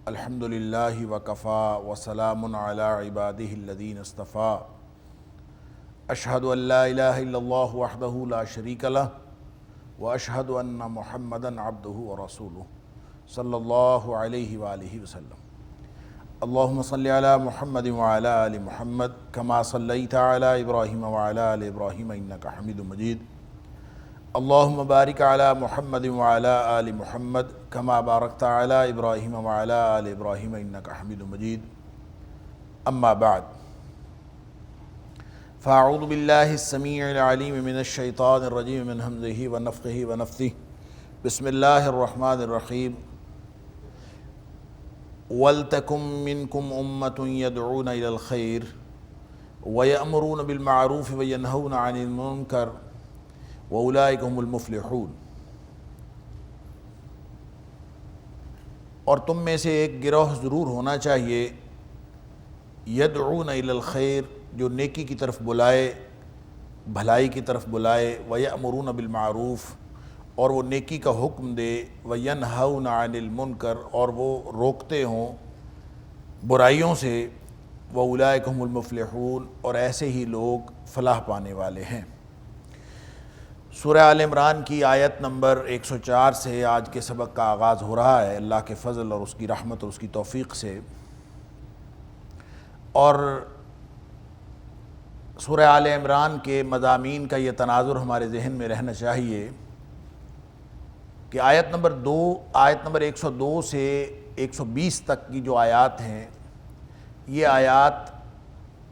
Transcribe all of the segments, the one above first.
الحمدللہ وکفا وسلام علی عبادہ الذین اصطفا اشہد ان لا الہ الا اللہ وحدہ لا شریک لہ واشہد ان محمدا عبدہ ورسولہ صلی اللہ علیہ وآلہ وسلم اللہم صلی علی محمد وعلی آل محمد کما صلیت علی ابراہیم وعلی آل ابراہیم انکا حمید مجید اللہم بارک علی محمد وعلی آل محمد کما بارکت علی ابراہیم وعلی آل ابراہیم انکا حمید مجید اما بعد فاعوذ باللہ السمیع العلیم من الشیطان الرجیم من ہمزہ ونفخہ ونفثہ بسم اللہ الرحمن الرحیم وَلْتَكُمْ مِنْكُمْ أُمَّةٌ يَدْعُونَ إِلَى الْخَيْرِ وَيَأْمُرُونَ بِالْمَعْرُوفِ وَيَنْهَوْنَ عَنِ الْمُنْكَرِ وَأُولَئِكَ هُمُ الْمُفْلِحُونَ۔ اور تم میں سے ایک گروہ ضرور ہونا چاہیے یدعون الی الخیر، جو نیکی کی طرف بلائے، بھلائی کی طرف بلائے، وَيَأْمُرُونَ بِالْمَعْرُوفِ، اور وہ نیکی کا حکم دے، وَيَنْهَوْنَ عَنِ الْمُنْكَرِ، اور وہ روکتے ہوں برائیوں سے، وَأُولَئِكَ هُمُ الْمُفْلِحُونَ، اور ایسے ہی لوگ فلاح پانے والے ہیں۔ سورہ آل عمران کی آیت نمبر 104 سے آج کے سبق کا آغاز ہو رہا ہے اللہ کے فضل اور اس کی رحمت اور اس کی توفیق سے، اور سورہ آل عمران کے مضامین کا یہ تناظر ہمارے ذہن میں رہنا چاہیے کہ آیت نمبر 102 سے 120 تک کی جو آیات ہیں، یہ آیات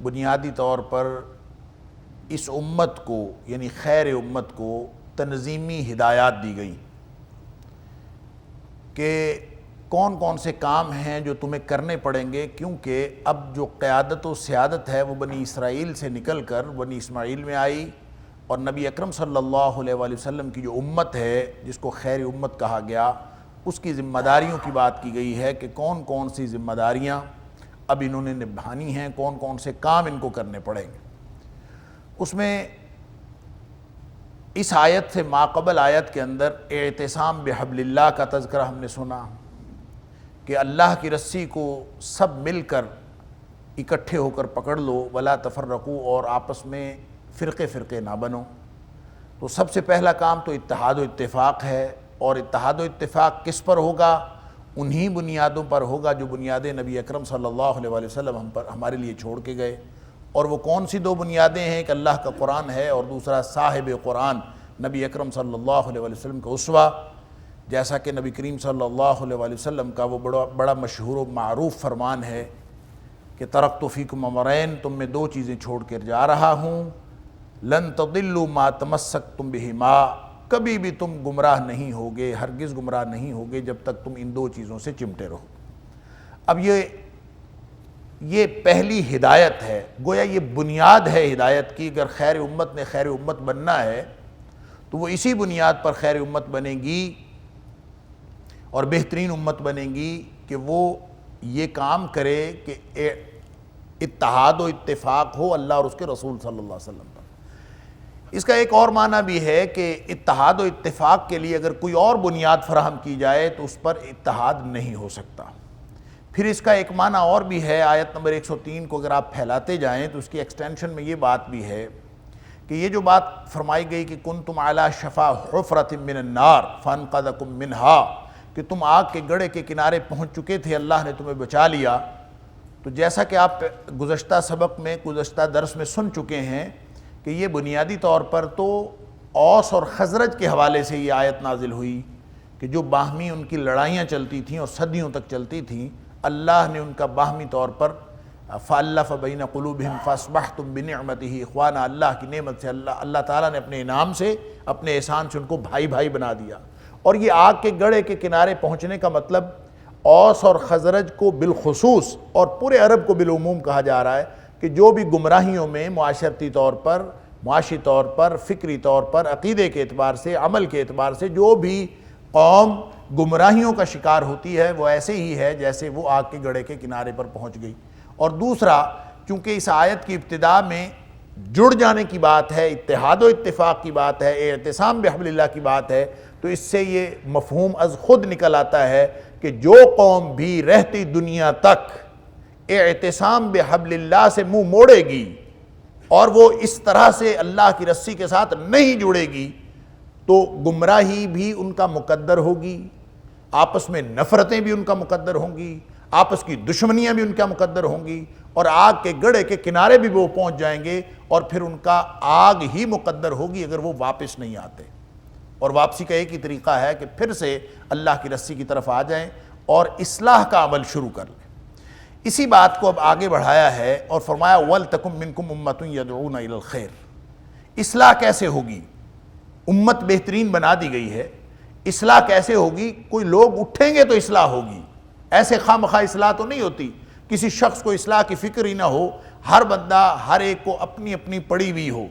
بنیادی طور پر اس امت کو یعنی خیر امت کو تنظیمی ہدایات دی گئی کہ کون کون سے کام ہیں جو تمہیں کرنے پڑیں گے، کیونکہ اب جو قیادت و سیادت ہے وہ بنی اسرائیل سے نکل کر بنی اسماعیل میں آئی، اور نبی اکرم صلی اللہ علیہ وآلہ وسلم کی جو امت ہے جس کو خیر امت کہا گیا، اس کی ذمہ داریوں کی بات کی گئی ہے کہ کون کون سی ذمہ داریاں اب انہوں نے نبھانی ہیں، کون کون سے کام ان کو کرنے پڑیں گے۔ اس میں اس آیت سے ماقبل آیت کے اندر اعتصام بحبل اللہ کا تذکرہ ہم نے سنا کہ اللہ کی رسی کو سب مل کر اکٹھے ہو کر پکڑ لو، ولا تفرقوا، اور آپس میں فرقے فرقے نہ بنو۔ تو سب سے پہلا کام تو اتحاد و اتفاق ہے، اور اتحاد و اتفاق کس پر ہوگا؟ انہی بنیادوں پر ہوگا جو بنیادیں نبی اکرم صلی اللہ علیہ وآلہ وسلم ہمارے لیے چھوڑ کے گئے۔ اور وہ کون سی دو بنیادیں ہیں؟ کہ اللہ کا قرآن ہے، اور دوسرا صاحب قرآن نبی اکرم صلی اللہ علیہ وآلہ وسلم کا اسوہ، جیسا کہ نبی کریم صلی اللہ علیہ وآلہ وسلم کا وہ بڑا مشہور و معروف فرمان ہے کہ ترکت فیکم امرین، تم میں دو چیزیں چھوڑ کر جا رہا ہوں، لن تضلوا ما تمسکتم بہما، کبھی بھی تم گمراہ نہیں ہوگے، ہرگز گمراہ نہیں ہوگے جب تک تم ان دو چیزوں سے چمٹے رہو۔ اب یہ پہلی ہدایت ہے، گویا یہ بنیاد ہے ہدایت کی۔ اگر خیر امت نے خیر امت بننا ہے تو وہ اسی بنیاد پر خیر امت بنے گی اور بہترین امت بنے گی کہ وہ یہ کام کرے کہ اتحاد و اتفاق ہو اللہ اور اس کے رسول صلی اللہ علیہ وسلم پر۔ اس کا ایک اور معنی بھی ہے کہ اتحاد و اتفاق کے لیے اگر کوئی اور بنیاد فراہم کی جائے تو اس پر اتحاد نہیں ہو سکتا۔ پھر اس کا ایک معنی اور بھی ہے، آیت نمبر 103 کو اگر آپ پھیلاتے جائیں تو اس کی ایکسٹینشن میں یہ بات بھی ہے کہ یہ جو بات فرمائی گئی کہ کنتم علی شفا حفرۃ من النار فانقذکم منہا، کہ تم آگ کے گڑھے کے کنارے پہنچ چکے تھے، اللہ نے تمہیں بچا لیا۔ تو جیسا کہ آپ گزشتہ سبق میں گزشتہ درس میں سن چکے ہیں کہ یہ بنیادی طور پر تو اوس اور خزرج کے حوالے سے یہ آیت نازل ہوئی کہ جو باہمی ان کی لڑائیاں چلتی تھیں اور صدیوں تک چلتی تھیں، اللہ نے ان کا باہمی طور پر فَأَلَّفَ بَيْنَ قُلُوبِهِمْ فَأَصْبَحْتُمْ بِنِعْمَتِهِ إِخْوَانًا، اللہ کی نعمت سے اللہ تعالیٰ نے اپنے انعام سے، اپنے احسان سے ان کو بھائی بھائی بنا دیا۔ اور یہ آگ کے گڑھے کے کنارے پہنچنے کا مطلب اوس اور خزرج کو بالخصوص اور پورے عرب کو بالعموم کہا جا رہا ہے کہ جو بھی گمراہیوں میں معاشرتی طور پر معاشی طور پر، فکری طور پر، عقیدے کے اعتبار سے، عمل کے اعتبار سے جو بھی قوم گمراہیوں کا شکار ہوتی ہے وہ ایسے ہی ہے جیسے وہ آگ کے گڑھے کے کنارے پر پہنچ گئی۔ اور دوسرا، چونکہ اس آیت کی ابتدا میں جڑ جانے کی بات ہے، اتحاد و اتفاق کی بات ہے، اعتصام بحبل اللہ کی بات ہے، تو اس سے یہ مفہوم از خود نکل آتا ہے کہ جو قوم بھی رہتی دنیا تک اعتصام بحبل اللہ سے منہ موڑے گی اور وہ اس طرح سے اللہ کی رسی کے ساتھ نہیں جڑے گی تو گمراہی بھی ان کا مقدر ہوگی، آپس میں نفرتیں بھی ان کا مقدر ہوں گی، آپس کی دشمنیاں بھی ان کا مقدر ہوں گی، اور آگ کے گڑھے کے کنارے بھی وہ پہنچ جائیں گے، اور پھر ان کا آگ ہی مقدر ہوگی اگر وہ واپس نہیں آتے۔ اور واپسی کا ایک ہی طریقہ ہے کہ پھر سے اللہ کی رسی کی طرف آ جائیں اور اصلاح کا عمل شروع کر لیں۔ اسی بات کو اب آگے بڑھایا ہے اور فرمایا وَلْتَكُمْ مِنْكُمْ أُمَّةٌ يَدْعُونَ إِلَى الْخَيْرِ۔ اصلاح کیسے ہوگی؟ امت بہترین بنا دی گئی ہے، اصلاح کیسے ہوگی؟ کوئی لوگ اٹھیں گے تو اصلاح ہوگی، ایسے خواہ اصلاح تو نہیں ہوتی، کسی شخص کو اصلاح کی فکر ہی نہ ہو، ہر بندہ ہر ایک کو اپنی اپنی پڑی ہوئی ہو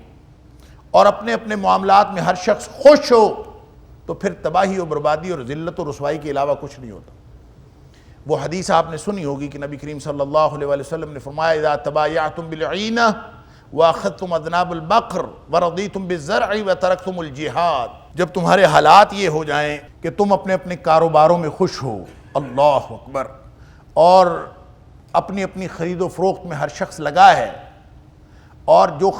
اور اپنے اپنے معاملات میں ہر شخص خوش ہو، تو پھر تباہی و بربادی اور ذلت و رسوائی کے علاوہ کچھ نہیں ہوتا۔ وہ حدیث آپ نے سنی ہوگی کہ نبی کریم صلی اللہ علیہ وسلم نے فرمایا اذا تبایعتم بالعینہ واخذتم اذناب البقر ورضیتم بالزرع وترکتم الجہاد، جب تمہارے حالات یہ ہو جائیں کہ تم اپنے اپنے کاروباروں میں خوش ہو، اللہ اکبر، اور اپنی اپنی خرید و فروخت میں ہر شخص لگا ہے، اور جو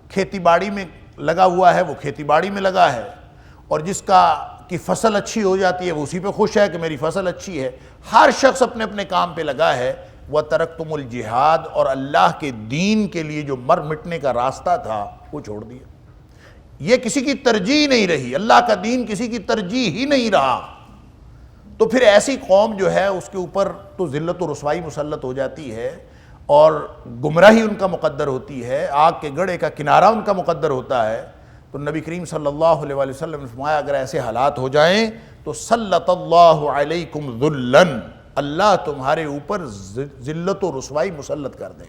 کھیتی باڑی میں لگا ہوا ہے وہ کھیتی باڑی میں لگا ہے، اور جس کی فصل اچھی ہو جاتی ہے وہ اسی پہ خوش ہے کہ میری فصل اچھی ہے، ہر شخص اپنے اپنے کام پہ لگا ہے۔ وَتَرَكْتُمُ الْجِہَاد، اور اللہ کے دین کے لیے جو مر مٹنے کا راستہ تھا وہ چھوڑ دیا۔ یہ کسی کی ترجیح نہیں رہی، اللہ کا دین کسی کی ترجیح ہی نہیں رہا، تو پھر ایسی قوم جو ہے اس کے اوپر تو ذلت و رسوائی مسلط ہو جاتی ہے اور گمراہی ان کا مقدر ہوتی ہے، آگ کے گڑھے کا کنارہ ان کا مقدر ہوتا ہے۔ تو نبی کریم صلی اللہ علیہ وسلم نے فرمایا اگر ایسے حالات ہو جائیں تو سلط اللہ علیکم ذلن، اللہ تمہارے اوپر ذلت و رسوائی مسلط کر دے۔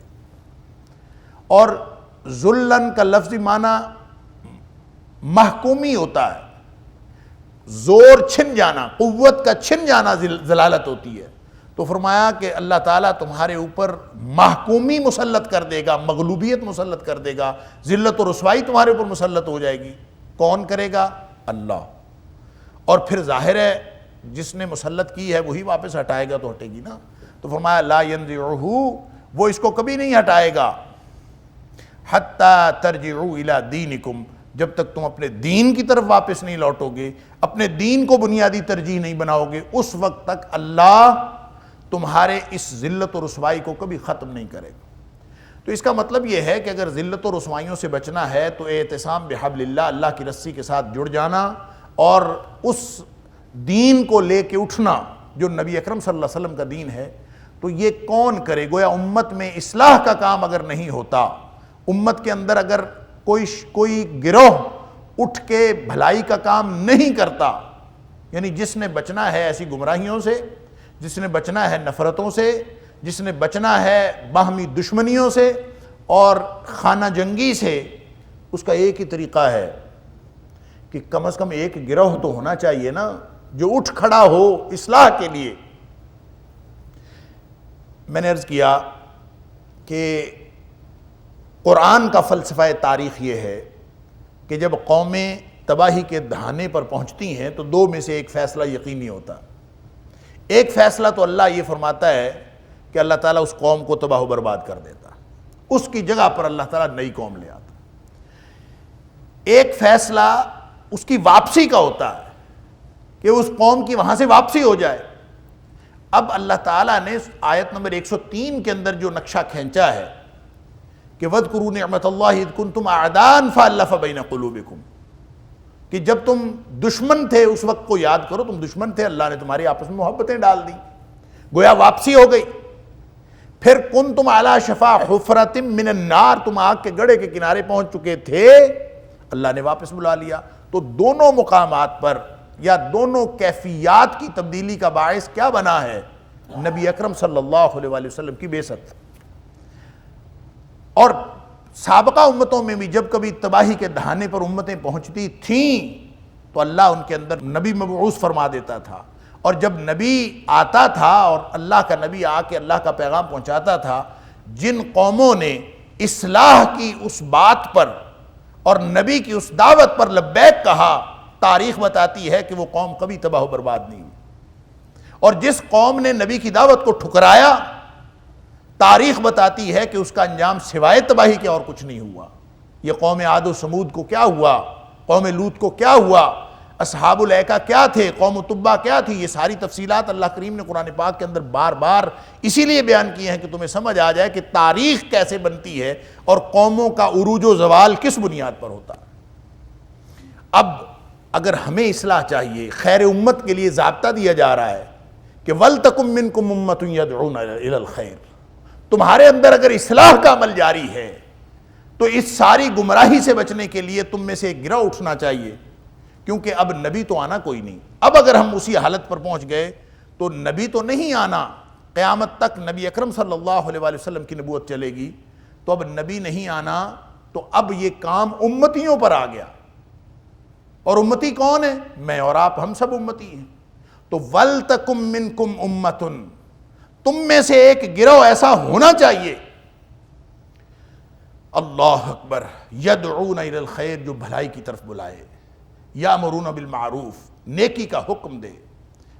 اور ذلن کا لفظی معنی محکومی ہوتا ہے، زور چھن جانا، قوت کا چھن جانا ذلالت ہوتی ہے، تو فرمایا کہ اللہ تعالیٰ تمہارے اوپر محکومی مسلط کر دے گا، مغلوبیت مسلط کر دے گا، ذلت و رسوائی تمہارے اوپر مسلط ہو جائے گی۔ کون کرے گا؟ اللہ۔ اور پھر ظاہر ہے جس نے مسلط کی ہے وہی واپس ہٹائے گا تو ہٹے گی نا، تو فرمایا لا ينزعہ، وہ اس کو کبھی نہیں ہٹائے گا، حتی ترجعوا الی دینکم، جب تک تم اپنے دین کی طرف واپس نہیں لوٹو گے، اپنے دین کو بنیادی ترجیح نہیں بناؤ گے، اس وقت تک اللہ تمہارے اس ذلت و رسوائی کو کبھی ختم نہیں کرے گا۔ تو اس کا مطلب یہ ہے کہ اگر ذلت و رسوائیوں سے بچنا ہے تو اعتصام بحبل اللہ، اللہ کی رسی کے ساتھ جڑ جانا اور اس دین کو لے کے اٹھنا جو نبی اکرم صلی اللہ علیہ وسلم کا دین ہے، تو یہ کون کرے؟ گویا امت میں اصلاح کا کام اگر نہیں ہوتا، امت کے اندر اگر کوئی گروہ اٹھ کے بھلائی کا کام نہیں کرتا، یعنی جس نے بچنا ہے ایسی گمراہیوں سے، جس نے بچنا ہے نفرتوں سے، جس نے بچنا ہے باہمی دشمنیوں سے اور خانہ جنگی سے، اس کا ایک ہی طریقہ ہے کہ کم از کم ایک گروہ تو ہونا چاہیے نا جو اٹھ کھڑا ہو اصلاح کے لیے۔ میں نے عرض کیا کہ قرآن کا فلسفہ تاریخ یہ ہے کہ جب قومیں تباہی کے دہانے پر پہنچتی ہیں تو دو میں سے ایک فیصلہ یقینی ہوتا ہے۔ ایک فیصلہ تو اللہ یہ فرماتا ہے کہ اللہ تعالیٰ اس قوم کو تباہ و برباد کر دیتا، اس کی جگہ پر اللہ تعالیٰ نئی قوم لے آتا۔ ایک فیصلہ اس کی واپسی کا ہوتا ہے کہ اس قوم کی وہاں سے واپسی ہو جائے۔ اب اللہ تعالیٰ نے آیت نمبر 103 کے اندر جو نقشہ کھینچا ہے کہ وَاذْكُرُوا نِعْمَةَ اللَّهِ إِذْ كُنْتُمْ أَعْدَاءً فَأَلَّفَ بَيْنَ قُلُوبِكُمْ، کہ جب تم دشمن تھے اس وقت کو یاد کرو، تم دشمن تھے، اللہ نے تمہاری آپس میں محبتیں ڈال دی، گویا واپسی ہو گئی۔ پھر كُنْتُمْ عَلَى شَفَا حُفْرَةٍ مِّنَ النَّارِ، تم آگ کے گڑھے کے کنارے پہنچ چکے تھے، اللہ نے واپس بلا لیا۔ تو دونوں مقامات پر یا دونوں کیفیات کی تبدیلی کا باعث کیا بنا ہے؟ نبی اکرم صلی اللہ علیہ وسلم کی بعثت۔ اور سابقہ امتوں میں بھی جب کبھی تباہی کے دہانے پر امتیں پہنچتی تھیں تو اللہ ان کے اندر نبی مبعوث فرما دیتا تھا، اور جب نبی آتا تھا اور اللہ کا نبی آ کے اللہ کا پیغام پہنچاتا تھا، جن قوموں نے اصلاح کی اس بات پر اور نبی کی اس دعوت پر لبیک کہا، تاریخ بتاتی ہے کہ وہ قوم کبھی تباہ و برباد نہیں ہوئی، اور جس قوم نے نبی کی دعوت کو ٹھکرایا، تاریخ بتاتی ہے کہ اس کا انجام سوائے تباہی کے اور کچھ نہیں ہوا۔ یہ قوم عاد و سمود کو کیا ہوا، قوم لوط کو کیا ہوا، اصحاب الایکہ کیا تھے، قوم تبع کیا تھی، یہ ساری تفصیلات اللہ کریم نے قرآن پاک کے اندر بار بار اسی لیے بیان کی ہیں کہ تمہیں سمجھ آ جائے کہ تاریخ کیسے بنتی ہے اور قوموں کا عروج و زوال کس بنیاد پر ہوتا ہے۔ اب اگر ہمیں اصلاح چاہیے، خیر امت کے لیے ضابطہ دیا جا رہا ہے کہ وَلْتَكُن مِّنكُمْ أُمَّةٌ يَدْعُونَ إِلَى الْخَيْرِ، تمہارے اندر اگر اصلاح کا عمل جاری ہے تو اس ساری گمراہی سے بچنے کے لیے تم میں سے ایک گروہ اٹھنا چاہیے، کیونکہ اب نبی تو آنا کوئی نہیں۔ اب اگر ہم اسی حالت پر پہنچ گئے تو نبی تو نہیں آنا، قیامت تک نبی اکرم صلی اللہ علیہ وآلہ وسلم کی نبوت چلے گی، تو اب نبی نہیں آنا، تو اب یہ کام امتیوں پر آ گیا، اور امتی کون ہے؟ میں اور آپ، ہم سب امتی ہیں۔ تو وَلْتَكُم مِّنكُمْ أُمَّةٌ، تم میں سے ایک گروہ ایسا ہونا چاہیے، اللہ اکبر، یدعون الی الخیر، جو بھلائی کی طرف بلائے، یامرون بالمعروف، نیکی کا حکم دے،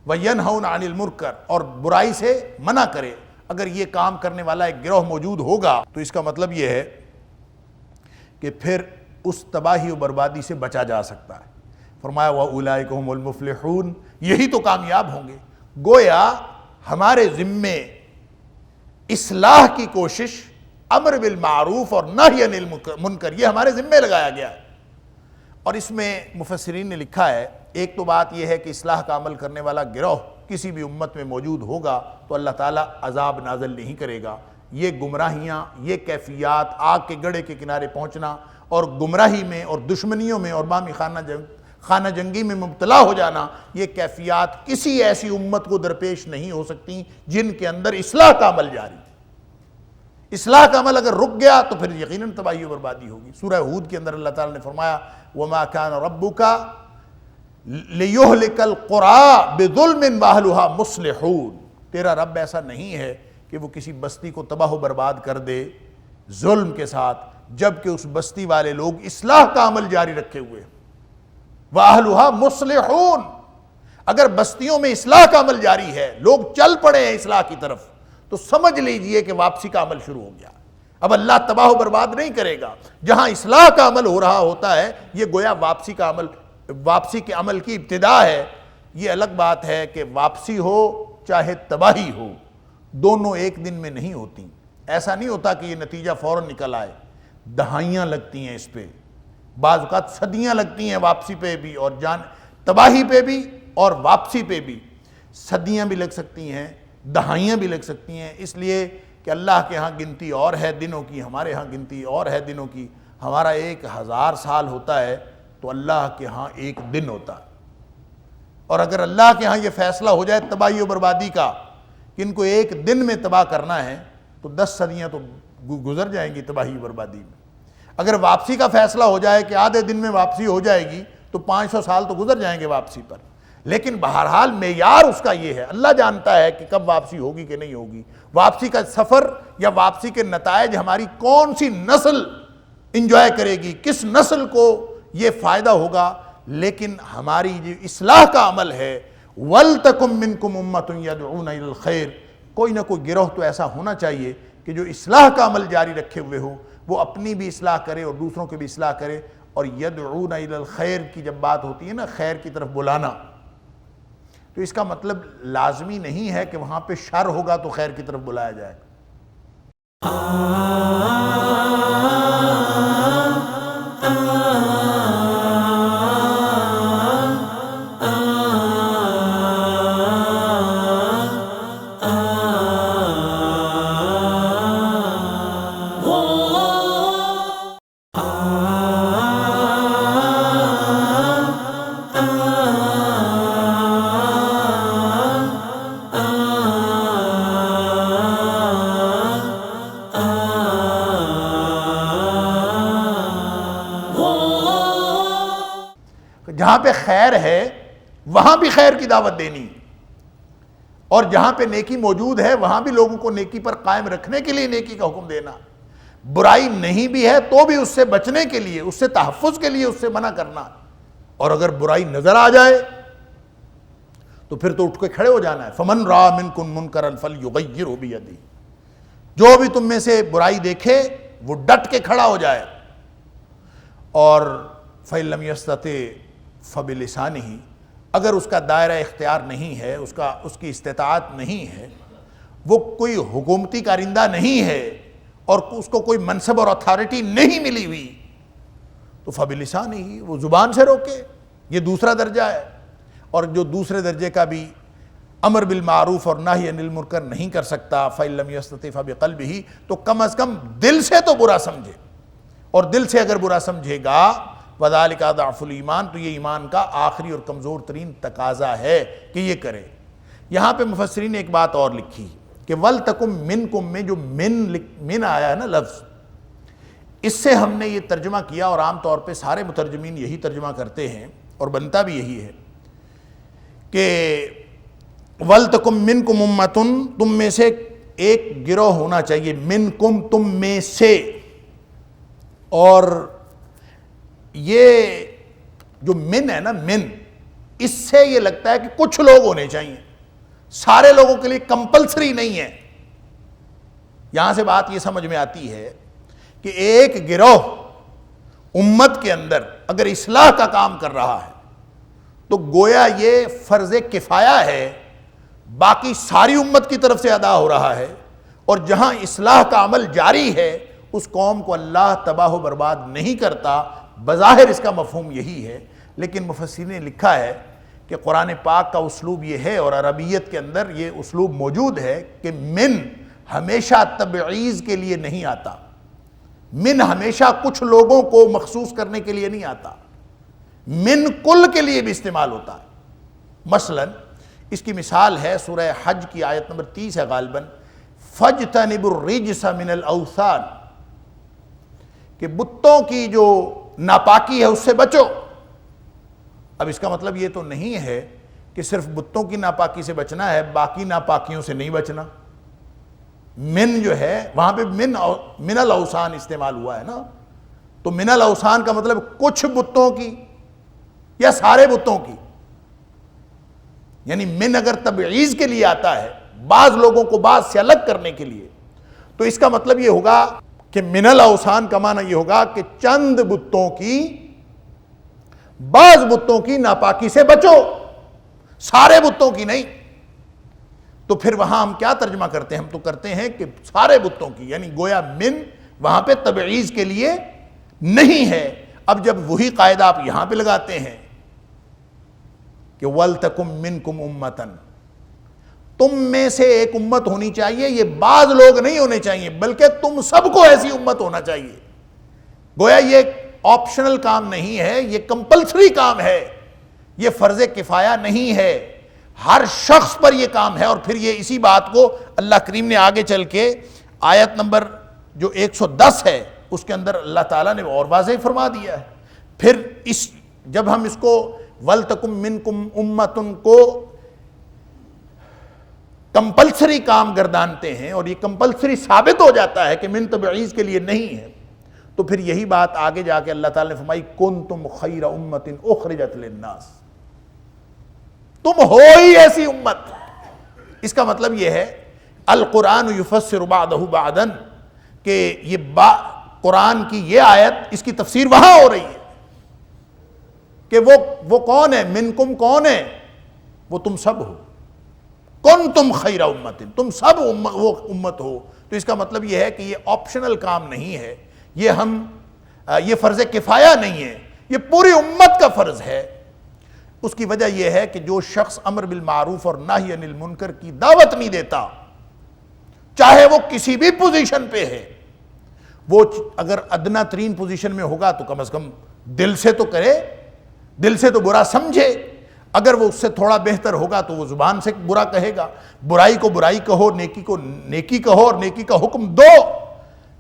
وینہون عن المنکر، اور برائی سے منع کرے۔ اگر یہ کام کرنے والا ایک گروہ موجود ہوگا تو اس کا مطلب یہ ہے کہ پھر اس تباہی و بربادی سے بچا جا سکتا ہے۔ فرمایا وَأُولَئِكَ هُمُ الْمُفْلِحُونَ، یہی تو کامیاب ہوں گے۔ گویا ہمارے ذمے اصلاح کی کوشش، امر بالمعروف اور نہی عن المنکر، یہ ہمارے ذمے لگایا گیا ہے۔ اور اس میں مفسرین نے لکھا ہے، ایک تو بات یہ ہے کہ اصلاح کا عمل کرنے والا گروہ کسی بھی امت میں موجود ہوگا تو اللہ تعالیٰ عذاب نازل نہیں کرے گا۔ یہ گمراہیاں، یہ کیفیات، آگ کے گڑھے کے کنارے پہنچنا اور گمراہی میں اور دشمنیوں میں اور باہمی خانہ جنگی میں مبتلا ہو جانا، یہ کیفیات کسی ایسی امت کو درپیش نہیں ہو سکتی جن کے اندر اصلاح کا عمل جاری۔ اصلاح کا عمل اگر رک گیا تو پھر یقیناً تباہی و بربادی ہوگی۔ سورہ ہود کے اندر اللہ تعالیٰ نے فرمایا وَمَا كَانَ رَبُّكَ لِيُهْلِكَ الْقُرَىٰ بِظُلْمٍ وَأَهْلُهَا مُصْلِحُونَ، تیرا رب ایسا نہیں ہے کہ وہ کسی بستی کو تباہ و برباد کر دے ظلم کے ساتھ، جبکہ اس بستی والے لوگ اصلاح کا عمل جاری رکھے ہوئے۔ وَأَهْلُهَا مُصْلِحُونَ، اگر بستیوں میں اصلاح کا عمل جاری ہے، لوگ چل پڑے ہیں اصلاح کی طرف، تو سمجھ لیجئے کہ واپسی کا عمل شروع ہو گیا۔ اب اللہ تباہ و برباد نہیں کرے گا۔ جہاں اصلاح کا عمل ہو رہا ہوتا ہے، یہ گویا واپسی کا عمل، واپسی کے عمل کی ابتدا ہے۔ یہ الگ بات ہے کہ واپسی ہو چاہے تباہی ہو، دونوں ایک دن میں نہیں ہوتی۔ ایسا نہیں ہوتا کہ یہ نتیجہ فوراً نکل آئے، دہائیاں لگتی ہیں اس پہ، بعض اوقات صدیاں لگتی ہیں واپسی پہ بھی، اور تباہی پہ بھی اور واپسی پہ بھی صدیاں بھی لگ سکتی ہیں، دہائیاں بھی لگ سکتی ہیں، اس لیے کہ اللہ کے ہاں گنتی اور ہے دنوں کی، ہمارے ہاں گنتی اور ہے دنوں کی۔ ہمارا 1000 سال ہوتا ہے تو اللہ کے ہاں ایک دن ہوتا ہے، اور اگر اللہ کے ہاں یہ فیصلہ ہو جائے تباہی و بربادی کا کہ ان کو ایک دن میں تباہ کرنا ہے تو 10 صدیاں تو گزر جائیں گی تباہی و بربادی میں۔ اگر واپسی کا فیصلہ ہو جائے کہ آدھے دن میں واپسی ہو جائے گی تو 500 سال تو گزر جائیں گے واپسی پر، لیکن بہرحال معیار اس کا یہ ہے، اللہ جانتا ہے کہ کب واپسی ہوگی کہ نہیں ہوگی۔ واپسی کا سفر یا واپسی کے نتائج ہماری کون سی نسل انجوائے کرے گی، کس نسل کو یہ فائدہ ہوگا، لیکن ہماری جو اصلاح کا عمل ہے وَلْتَكُم مِّنكُمْ أُمَّةٌ يَدْعُونَ إِلَى الْخَيْرِ، کوئی نہ کوئی گروہ تو ایسا ہونا چاہیے کہ جو اصلاح کا عمل جاری رکھے ہوئے ہو، وہ اپنی بھی اصلاح کرے اور دوسروں کی بھی اصلاح کرے۔ اور يَدْعُونَ إِلَى الْخَيْرِ کی جب بات ہوتی ہے نا، خیر کی طرف بلانا، تو اس کا مطلب لازمی نہیں ہے کہ وہاں پہ شر ہوگا تو خیر کی طرف بلایا جائے آ جہاں پہ خیر ہے وہاں بھی خیر کی دعوت دینی، اور جہاں پہ نیکی موجود ہے وہاں بھی لوگوں کو نیکی پر قائم رکھنے کے لیے نیکی کا حکم دینا، برائی نہیں بھی ہے تو بھی اس سے بچنے کے لیے، اس سے تحفظ کے لیے اس سے منع کرنا، اور اگر برائی نظر آ جائے تو پھر تو اٹھ کے کھڑے ہو جانا ہے۔ فَمَنْ رَأَىٰ مِنْكُم مُنْكَرًا فَلْيُغَيِّرْهُ بِيَدِهِ، جو بھی تم میں سے برائی دیکھے وہ ڈٹ کے کھڑا ہو جائے، اور فَإِن لَّمْ يَسْتَطِعْ فَبِلِسَانِهِ، اگر اس کا دائرہ اختیار نہیں ہے، اس کی استطاعت نہیں ہے، وہ کوئی حکومتی کارندہ نہیں ہے اور اس کو کوئی منصب اور اتھارٹی نہیں ملی ہوئی، تو فَبِلِسَانِهِ، وہ زبان سے روکے، یہ دوسرا درجہ ہے۔ اور جو دوسرے درجے کا بھی امر بالمعروف اور نہی عن المنکر نہیں کر سکتا، فَإِن لَّمْ يَسْتَطِعْ فَبِقَلْبِهِ، تو کم از کم دل سے تو برا سمجھے، اور دل سے اگر برا سمجھے گا وَذَلِكَ أَضْعَفُ الْإِيمَانِ، تو یہ ایمان کا آخری اور کمزور ترین تقاضا ہے کہ یہ کرے۔ یہاں پہ مفسرین نے ایک بات اور لکھی کہ وَلْتَكُم مِّنكُم میں جو من آیا ہے نا لفظ، اس سے ہم نے یہ ترجمہ کیا، اور عام طور پہ سارے مترجمین یہی ترجمہ کرتے ہیں اور بنتا بھی یہی ہے کہ وَلْتَكُم مِّنكُمْ أُمَّةٌ، تم میں سے ایک گروہ ہونا چاہیے، منکم تم میں سے، اور یہ جو من ہے نا من، اس سے یہ لگتا ہے کہ کچھ لوگ ہونے چاہیے، سارے لوگوں کے لیے کمپلسری نہیں ہے۔ یہاں سے بات یہ سمجھ میں آتی ہے کہ ایک گروہ امت کے اندر اگر اصلاح کا کام کر رہا ہے تو گویا یہ فرض کفایہ ہے، باقی ساری امت کی طرف سے ادا ہو رہا ہے، اور جہاں اصلاح کا عمل جاری ہے اس قوم کو اللہ تباہ و برباد نہیں کرتا۔ بظاہر اس کا مفہوم یہی ہے، لیکن مفسرین نے لکھا ہے کہ قرآن پاک کا اسلوب یہ ہے، اور عربیت کے اندر یہ اسلوب موجود ہے کہ من ہمیشہ تبعیض کے لیے نہیں آتا، من ہمیشہ کچھ لوگوں کو مخصوص کرنے کے لیے نہیں آتا، من کل کے لیے بھی استعمال ہوتا ہے۔ مثلا اس کی مثال ہے سورہ حج کی آیت نمبر 30 ہے غالباً، فَاجْتَنِبُوا الرِّجْسَ مِنَ الْأَوْثَانِ، کہ بتوں کی جو ناپاکی ہے اس سے بچو۔ اب اس کا مطلب یہ تو نہیں ہے کہ صرف بتوں کی ناپاکی سے بچنا ہے، باقی ناپاکیوں سے نہیں بچنا۔ من جو ہے وہاں پہ من الاوثان استعمال ہوا ہے نا، تو من الاوثان کا مطلب کچھ بتوں کی یا سارے بتوں کی، یعنی من اگر تبعیض کے لیے آتا ہے، بعض لوگوں کو بعض سے الگ کرنے کے لیے، تو اس کا مطلب یہ ہوگا کہ من الاوثان کا معنی یہ ہوگا کہ چند بتوں کی، بعض بتوں کی ناپاکی سے بچو، سارے بتوں کی نہیں۔ تو پھر وہاں ہم کیا ترجمہ کرتے ہیں؟ ہم تو کرتے ہیں کہ سارے بتوں کی، یعنی گویا من وہاں پہ تبعیض کے لیے نہیں ہے۔ اب جب وہی قاعدہ آپ یہاں پہ لگاتے ہیں کہ وَلْتَكُم مِّنكُمْ أُمَّةً، تم میں سے ایک امت ہونی چاہیے، یہ بعض لوگ نہیں ہونے چاہیے بلکہ تم سب کو ایسی امت ہونا چاہیے۔ گویا یہ آپشنل کام نہیں ہے، یہ کمپلسری کام ہے، یہ فرض کفایہ نہیں ہے، ہر شخص پر یہ کام ہے۔ اور پھر یہ اسی بات کو اللہ کریم نے آگے چل کے آیت نمبر جو 110 ہے اس کے اندر اللہ تعالیٰ نے اور واضح فرما دیا ہے۔ پھر جب ہم اس کو وَلْتَكُم مِّنكُمْ أُمَّةٌ کو کمپلسری کام گردانتے ہیں، اور یہ کمپلسری ثابت ہو جاتا ہے کہ من تبعیض کے لیے نہیں ہے، تو پھر یہی بات آگے جا کے اللہ تعالیٰ نے فرمائی كُنتُمْ خَيْرَ أُمَّةٍ أُخْرِجَتْ لِلنَّاسِ، تم ہو ہی ایسی امت۔ اس کا مطلب یہ ہے القرآن یفسر بعضہ بعضا، کہ یہ قرآن کی یہ آیت اس کی تفسیر وہاں ہو رہی ہے کہ وہ کون ہے، منکم کون ہے، وہ تم سب ہو، کنتم خیر امت، تم سب وہ امت ہو۔ تو اس کا مطلب یہ ہے کہ یہ آپشنل کام نہیں ہے، یہ فرض کفایہ نہیں ہے، یہ پوری امت کا فرض ہے۔ اس کی وجہ یہ ہے کہ جو شخص امر بالمعروف اور نہی عن المنکر کی دعوت نہیں دیتا، چاہے وہ کسی بھی پوزیشن پہ ہے، وہ اگر ادنا ترین پوزیشن میں ہوگا تو کم از کم دل سے تو کرے، دل سے تو برا سمجھے، اگر وہ اس سے تھوڑا بہتر ہوگا تو وہ زبان سے برا کہے گا، برائی کو برائی کہو، نیکی کو نیکی کہو اور نیکی کا حکم دو۔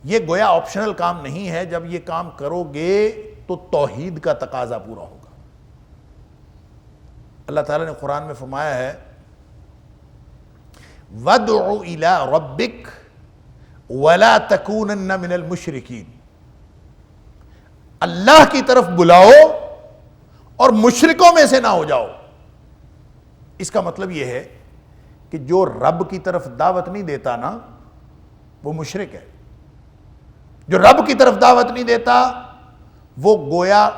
یہ گویا آپشنل کام نہیں ہے، جب یہ کام کرو گے تو توحید کا تقاضا پورا ہوگا، اللہ تعالیٰ نے قرآن میں فرمایا ہے وَادْعُ إِلَىٰ رَبِّكَ وَلَا تَكُونَنَّ مِنَ الْمُشْرِكِينَ، اللہ کی طرف بلاؤ اور مشرکوں میں سے نہ ہو جاؤ۔ اس کا مطلب یہ ہے کہ جو رب کی طرف دعوت نہیں دیتا نا وہ مشرک ہے، جو رب کی طرف دعوت نہیں دیتا وہ گویا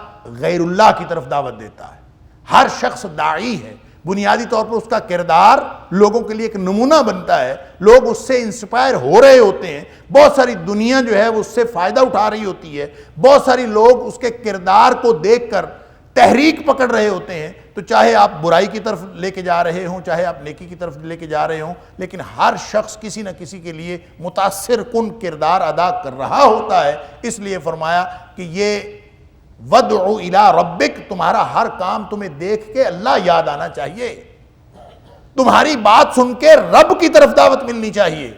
غیر اللہ کی طرف دعوت دیتا ہے۔ ہر شخص داعی ہے، بنیادی طور پر اس کا کردار لوگوں کے لیے ایک نمونہ بنتا ہے، لوگ اس سے انسپائر ہو رہے ہوتے ہیں، بہت ساری دنیا جو ہے وہ اس سے فائدہ اٹھا رہی ہوتی ہے، بہت ساری لوگ اس کے کردار کو دیکھ کر تحریک پکڑ رہے ہوتے ہیں۔ تو چاہے آپ برائی کی طرف لے کے جا رہے ہوں، چاہے آپ نیکی کی طرف لے کے جا رہے ہوں، لیکن ہر شخص کسی نہ کسی کے لیے متاثر کن کردار ادا کر رہا ہوتا ہے۔ اس لیے فرمایا کہ یہ وَادْعُ إِلَىٰ رَبِّكَ، تمہارا ہر کام تمہیں دیکھ کے اللہ یاد آنا چاہیے، تمہاری بات سن کے رب کی طرف دعوت ملنی چاہیے،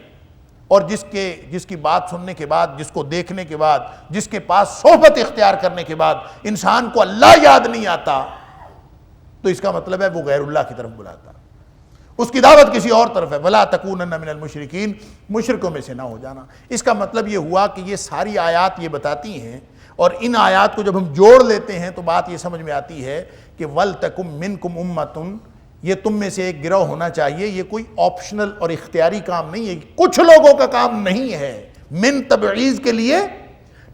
اور جس کی بات سننے کے بعد، جس کو دیکھنے کے بعد، جس کے پاس صحبت اختیار کرنے کے بعد انسان کو اللہ یاد نہیں آتا تو اس کا مطلب ہے وہ غیر اللہ کی طرف بلاتا، اس کی دعوت کسی اور طرف ہے۔ وَلَا تَكُونَنَّ مِنَ الْمُشْرِكِينَ، مشرکوں میں سے نہ ہو جانا۔ اس کا مطلب یہ ہوا کہ یہ ساری آیات یہ بتاتی ہیں، اور ان آیات کو جب ہم جوڑ لیتے ہیں تو بات یہ سمجھ میں آتی ہے کہ وَلْتَكُمْ مِنْكُمْ أُمَّةٌ، یہ تم میں سے ایک گروہ ہونا چاہیے۔ یہ کوئی آپشنل اور اختیاری کام نہیں ہے، کچھ لوگوں کا کام نہیں ہے، من تبعیض کے لیے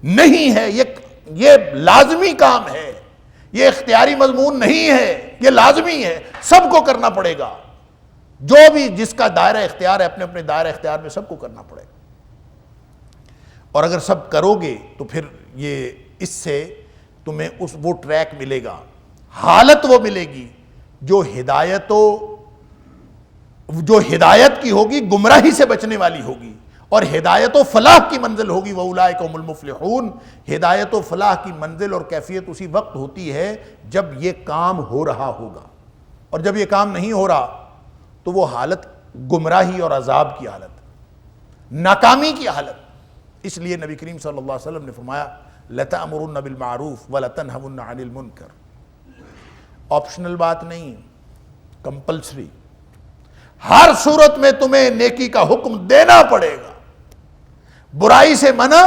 نہیں ہے، یہ لازمی کام ہے، یہ اختیاری مضمون نہیں ہے، یہ لازمی ہے، سب کو کرنا پڑے گا۔ جو بھی جس کا دائرہ اختیار ہے اپنے اپنے دائرہ اختیار میں سب کو کرنا پڑے گا، اور اگر سب کرو گے تو پھر یہ اس سے تمہیں وہ ٹریک ملے گا، حالت وہ ملے گی جو ہدایت کی ہوگی، گمراہی سے بچنے والی ہوگی، اور ہدایت و فلاح کی منزل ہوگی۔ وَأُولَٰئِكَ هُمُ الْمُفْلِحُونَ۔ ہدایت و فلاح کی منزل اور کیفیت اسی وقت ہوتی ہے جب یہ کام ہو رہا ہوگا، اور جب یہ کام نہیں ہو رہا تو وہ حالت گمراہی اور عذاب کی حالت، ناکامی کی حالت۔ اس لیے نبی کریم صلی اللہ علیہ وسلم نے فرمایا لَتَأْمُرُنَّ بِالْمَعْرُوفِ وَلَتَنْهَوُنَّ عَنِ الْمُنْكَرِ، آپشنل بات نہیں، کمپلسری، ہر صورت میں تمہیں نیکی کا حکم دینا پڑے گا، برائی سے منع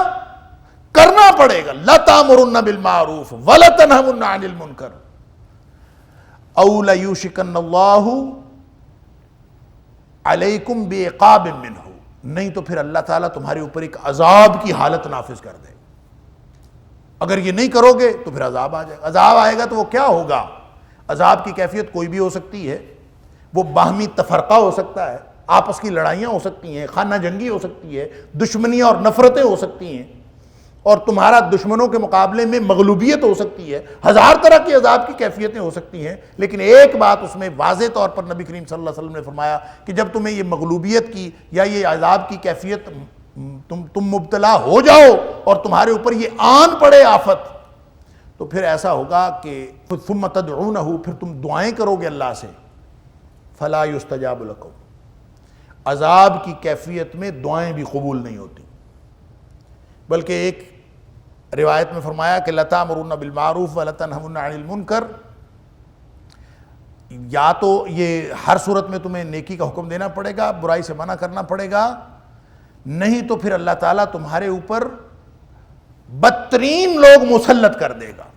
کرنا پڑے گا۔ لَتَأْمُرُنَّ بِالْمَعْرُوفِ وَلَتَنْهَوُنَّ عَنِ الْمُنْكَرِ أَوْ لَيُوشِكَنَّ اللَّهُ عَلَيْكُمْ بِعِقَابٍ مِّنْهُ، نہیں تو پھر اللہ تعالیٰ تمہارے اوپر ایک عذاب کی حالت نافذ کر دے۔ اگر یہ نہیں کرو گے تو پھر عذاب آ جائے گا۔ عذاب آئے گا تو وہ کیا ہوگا؟ عذاب کی کیفیت کوئی بھی ہو سکتی ہے، وہ باہمی تفرقہ ہو سکتا ہے، آپس کی لڑائیاں ہو سکتی ہیں، خانہ جنگی ہو سکتی ہے، دشمنیاں اور نفرتیں ہو سکتی ہیں، اور تمہارا دشمنوں کے مقابلے میں مغلوبیت ہو سکتی ہے، ہزار طرح کی عذاب کی کیفیتیں ہو سکتی ہیں، لیکن ایک بات اس میں واضح طور پر نبی کریم صلی اللہ علیہ وسلم نے فرمایا کہ جب تمہیں یہ مغلوبیت کی یا یہ عذاب کی کیفیت تم مبتلا ہو جاؤ اور تمہارے اوپر یہ آن پڑے آفت، تو پھر ایسا ہوگا کہ ثم تدعونہ، پھر تم دعائیں کرو گے اللہ سے، فلا یستجاب لکم، عذاب کی کیفیت میں دعائیں بھی قبول نہیں ہوتی، بلکہ ایک روایت میں فرمایا کہ لَتَأْمُرُنَّ بِالْمَعْرُوفِ وَلَتَنْهَوُنَّ عَنِ الْمُنْكَرِ، یا تو یہ ہر صورت میں تمہیں نیکی کا حکم دینا پڑے گا، برائی سے منع کرنا پڑے گا، نہیں تو پھر اللہ تعالیٰ تمہارے اوپر بدترین لوگ مسلط کر دے گا۔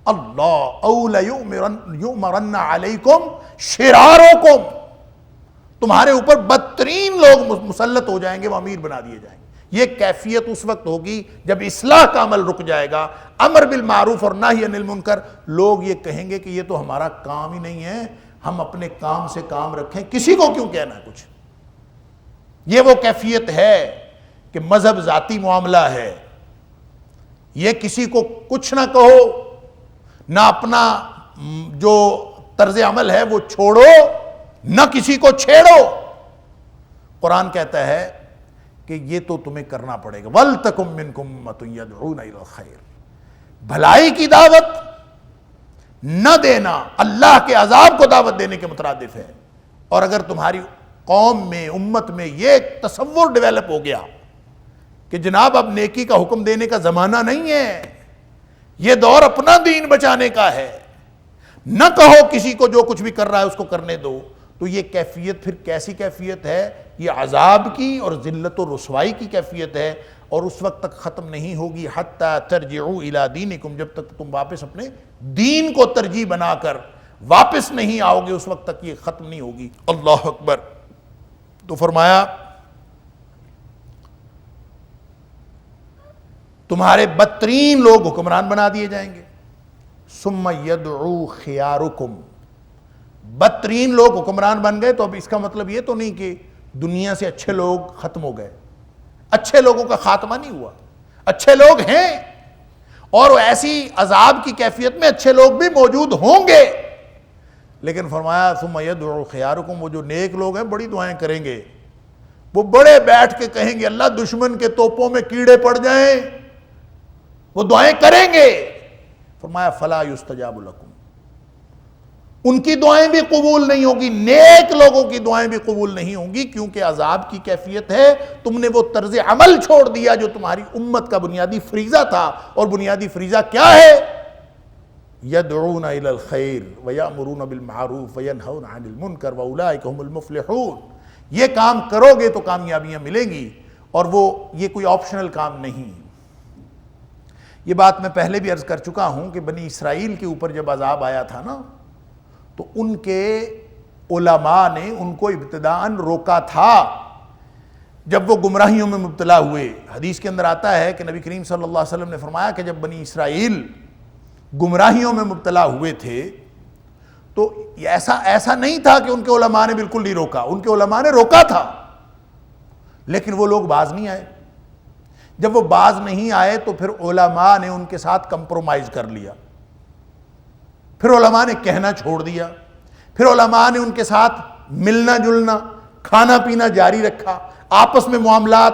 اللہ اَوْ لَيُؤْمَرَنَّ عَلَيْكُمْ شِرَارُكُمْ، تمہارے اوپر بدترین لوگ مسلط ہو جائیں گے، وہ امیر بنا دیے جائیں گے۔ یہ کیفیت اس وقت ہوگی جب اصلاح کا عمل رک جائے گا، امر بالمعروف اور نہی عن المنکر، لوگ یہ کہیں گے کہ یہ تو ہمارا کام ہی نہیں ہے، ہم اپنے کام سے کام رکھیں، کسی کو کیوں کہنا ہے کچھ۔ یہ وہ کیفیت ہے کہ مذہب ذاتی معاملہ ہے، یہ کسی کو کچھ نہ کہو، نہ اپنا جو طرز عمل ہے وہ چھوڑو، نہ کسی کو چھیڑو۔ قرآن کہتا ہے کہ یہ تو تمہیں کرنا پڑے گا، وَلْتَكُمْ مِنْكُمْ أُمَّةٌ يَدْعُونَ إِلَى الْخَيْرِ، بھلائی کی دعوت نہ دینا اللہ کے عذاب کو دعوت دینے کے مترادف ہے۔ اور اگر تمہاری قوم میں، امت میں یہ تصور ڈیولپ ہو گیا کہ جناب اب نیکی کا حکم دینے کا زمانہ نہیں ہے، یہ دور اپنا دین بچانے کا ہے، نہ کہو کسی کو جو کچھ بھی کر رہا ہے اس کو کرنے دو. تو یہ کیفیت پھر کیسی کیفیت ہے؟ یہ عذاب کی اور ذلت و رسوائی کی کیفیت ہے، اور اس وقت تک ختم نہیں ہوگی حتی ترجعوا الی دینکم، جب تک تم واپس اپنے دین کو ترجیح بنا کر واپس نہیں آؤ گے اس وقت تک یہ ختم نہیں ہوگی. اللہ اکبر. تو فرمایا تمہارے بدترین لوگ حکمران بنا دیے جائیں گے. ثم یدعو خیارکم، بدترین لوگ حکمران بن گئے. تو اب اس کا مطلب یہ تو نہیں کہ دنیا سے اچھے لوگ ختم ہو گئے، اچھے لوگوں کا خاتمہ نہیں ہوا، اچھے لوگ ہیں، اور ایسی عذاب کی کیفیت میں اچھے لوگ بھی موجود ہوں گے. لیکن فرمایا ثم یدعو خیارکم، وہ جو نیک لوگ ہیں بڑی دعائیں کریں گے، وہ بڑے بیٹھ کے کہیں گے اللہ دشمن کے توپوں میں کیڑے پڑ جائیں، وہ دعائیں کریں گے. فرمایا فلا یستجاب لکم، ان کی دعائیں بھی قبول نہیں ہوگی، نیک لوگوں کی دعائیں بھی قبول نہیں ہوں گی، کیونکہ عذاب کی کیفیت ہے. تم نے وہ طرز عمل چھوڑ دیا جو تمہاری امت کا بنیادی فریضہ تھا، اور بنیادی فریضہ کیا ہے؟ یدعون الی الخیر ویأمرون بالمعروف وینہون عن المنکر واولئک هم المفلحون. یہ کام کرو گے تو کامیابیاں ملیں گی، اور وہ یہ کوئی آپشنل کام نہیں. یہ بات میں پہلے بھی عرض کر چکا ہوں کہ بنی اسرائیل کے اوپر جب عذاب آیا تھا نا، تو ان کے علماء نے ان کو ابتداءً روکا تھا جب وہ گمراہیوں میں مبتلا ہوئے. حدیث کے اندر آتا ہے کہ نبی کریم صلی اللہ علیہ وسلم نے فرمایا کہ جب بنی اسرائیل گمراہیوں میں مبتلا ہوئے تھے تو ایسا نہیں تھا کہ ان کے علماء نے بالکل نہیں روکا، ان کے علماء نے روکا تھا، لیکن وہ لوگ باز نہیں آئے. جب وہ باز نہیں آئے تو پھر علماء نے ان کے ساتھ کمپرومائز کر لیا، پھر علماء نے کہنا چھوڑ دیا، پھر علماء نے ان کے ساتھ ملنا جلنا، کھانا پینا جاری رکھا، آپس میں معاملات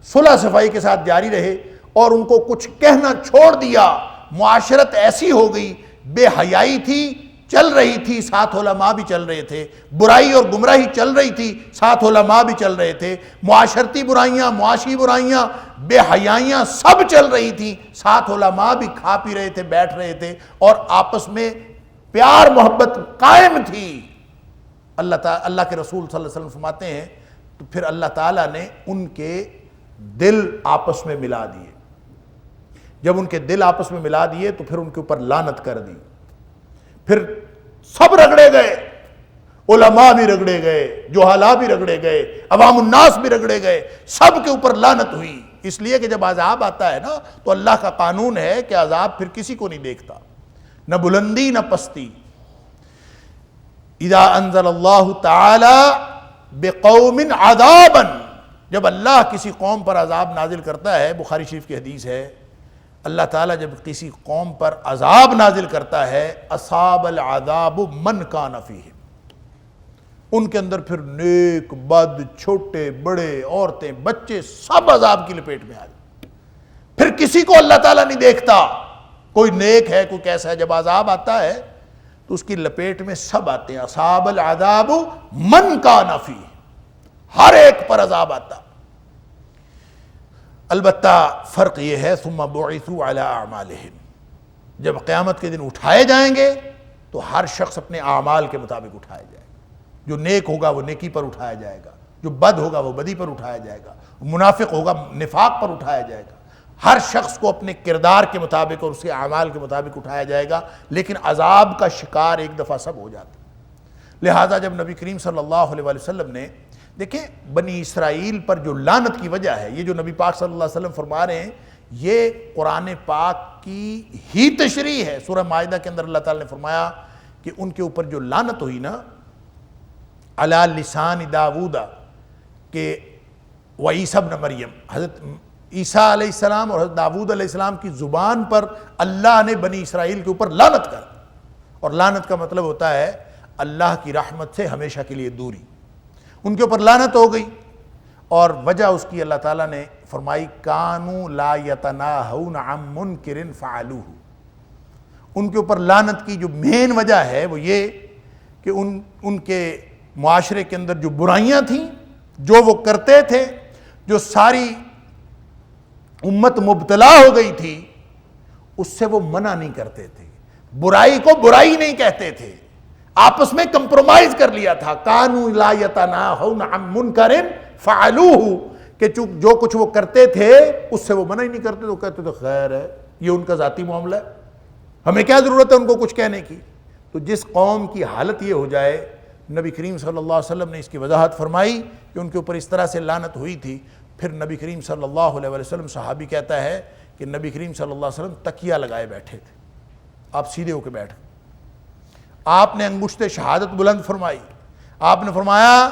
صلح صفائی کے ساتھ جاری رہے، اور ان کو کچھ کہنا چھوڑ دیا. معاشرت ایسی ہو گئی، بے حیائی تھی چل رہی تھی، ساتھ علماء بھی چل رہے تھے، برائی اور گمراہی چل رہی تھی، ساتھ علماء بھی چل رہے تھے، معاشرتی برائیاں، معاشی برائیاں، بے حیائیاں سب چل رہی تھیں، ساتھ علماء بھی کھا پی رہے تھے، بیٹھ رہے تھے، اور آپس میں پیار محبت قائم تھی. اللہ کے رسول صلی اللہ علیہ وسلم فرماتے ہیں تو پھر اللہ تعالیٰ نے ان کے دل آپس میں ملا دیے. جب ان کے دل آپس میں ملا دیے تو پھر ان کے اوپر لعنت کر دی. پھر سب رگڑے گئے، علماء بھی رگڑے گئے، جہلاء بھی رگڑے گئے، عوام الناس بھی رگڑے گئے، سب کے اوپر لعنت ہوئی. اس لیے کہ جب عذاب آتا ہے نا تو اللہ کا قانون ہے کہ عذاب پھر کسی کو نہیں دیکھتا، نہ بلندی نہ پستی. اذا انزل اللہ تعالی بقوم عذابا، جب اللہ کسی قوم پر عذاب نازل کرتا ہے، بخاری شریف کی حدیث ہے، اللہ تعالیٰ جب کسی قوم پر عذاب نازل کرتا ہے، اصاب العذاب من کان فیہم، ان کے اندر پھر نیک بد، چھوٹے بڑے، عورتیں بچے سب عذاب کی لپیٹ میں آ جائیں. پھر کسی کو اللہ تعالیٰ نہیں دیکھتا، کوئی نیک ہے کوئی کیسا ہے. جب عذاب آتا ہے تو اس کی لپیٹ میں سب آتے ہیں. اصاب العذاب من کان فیہ، ہر ایک پر عذاب آتا. البتہ فرق یہ ہے ثم بعثوا علی اعمالہم، جب قیامت کے دن اٹھائے جائیں گے تو ہر شخص اپنے اعمال کے مطابق اٹھایا جائے گا. جو نیک ہوگا وہ نیکی پر اٹھایا جائے گا، جو بد ہوگا وہ بدی پر اٹھایا جائے گا، منافق ہوگا نفاق پر اٹھایا جائے گا. ہر شخص کو اپنے کردار کے مطابق اور اس کے اعمال کے مطابق اٹھایا جائے گا. لیکن عذاب کا شکار ایک دفعہ سب ہو جاتا ہے. لہٰذا جب نبی کریم صلی اللہ علیہ وسلم نے دیکھیں بنی اسرائیل پر جو لعنت کی وجہ ہے، یہ جو نبی پاک صلی اللہ علیہ وسلم فرما رہے ہیں، یہ قرآن پاک کی ہی تشریح ہے. سورہ مائدہ کے اندر اللہ تعالیٰ نے فرمایا کہ ان کے اوپر جو لعنت ہوئی نا علی لسان داود، کہ وعیسیٰ ابن مریم، حضرت عیسیٰ علیہ السلام اور حضرت داود علیہ السلام کی زبان پر اللہ نے بنی اسرائیل کے اوپر لعنت کر. اور لعنت کا مطلب ہوتا ہے اللہ کی رحمت سے ہمیشہ کے لیے دوری. ان کے اوپر لعنت ہو گئی، اور وجہ اس کی اللہ تعالیٰ نے فرمائی کانوا لا یتناہون عن منکر فعلوہ. ان کے اوپر لعنت کی جو مین وجہ ہے وہ یہ کہ ان کے معاشرے کے اندر جو برائیاں تھیں، جو وہ کرتے تھے، جو ساری امت مبتلا ہو گئی تھی، اس سے وہ منع نہیں کرتے تھے. برائی کو برائی نہیں کہتے تھے، آپس میں کمپرومائز کر لیا تھا. کانوا لا یتناہون عن منکر فعلوہ، کہ جو کچھ وہ کرتے تھے اس سے وہ منع ہی نہیں کرتے، تو کہتے تھے خیر ہے، یہ ان کا ذاتی معاملہ ہے، ہمیں کیا ضرورت ہے ان کو کچھ کہنے کی. تو جس قوم کی حالت یہ ہو جائے، نبی کریم صلی اللہ علیہ وسلم نے اس کی وضاحت فرمائی کہ ان کے اوپر اس طرح سے لعنت ہوئی تھی. پھر نبی کریم صلی اللہ علیہ وسلم، صحابی کہتا ہے کہ نبی کریم صلی اللہ علیہ وسلم تکیہ لگائے بیٹھے تھے، آپ سیدھے ہو کے بیٹھ گئے. آپ نے انگشت شہادت بلند فرمائی، آپ نے فرمایا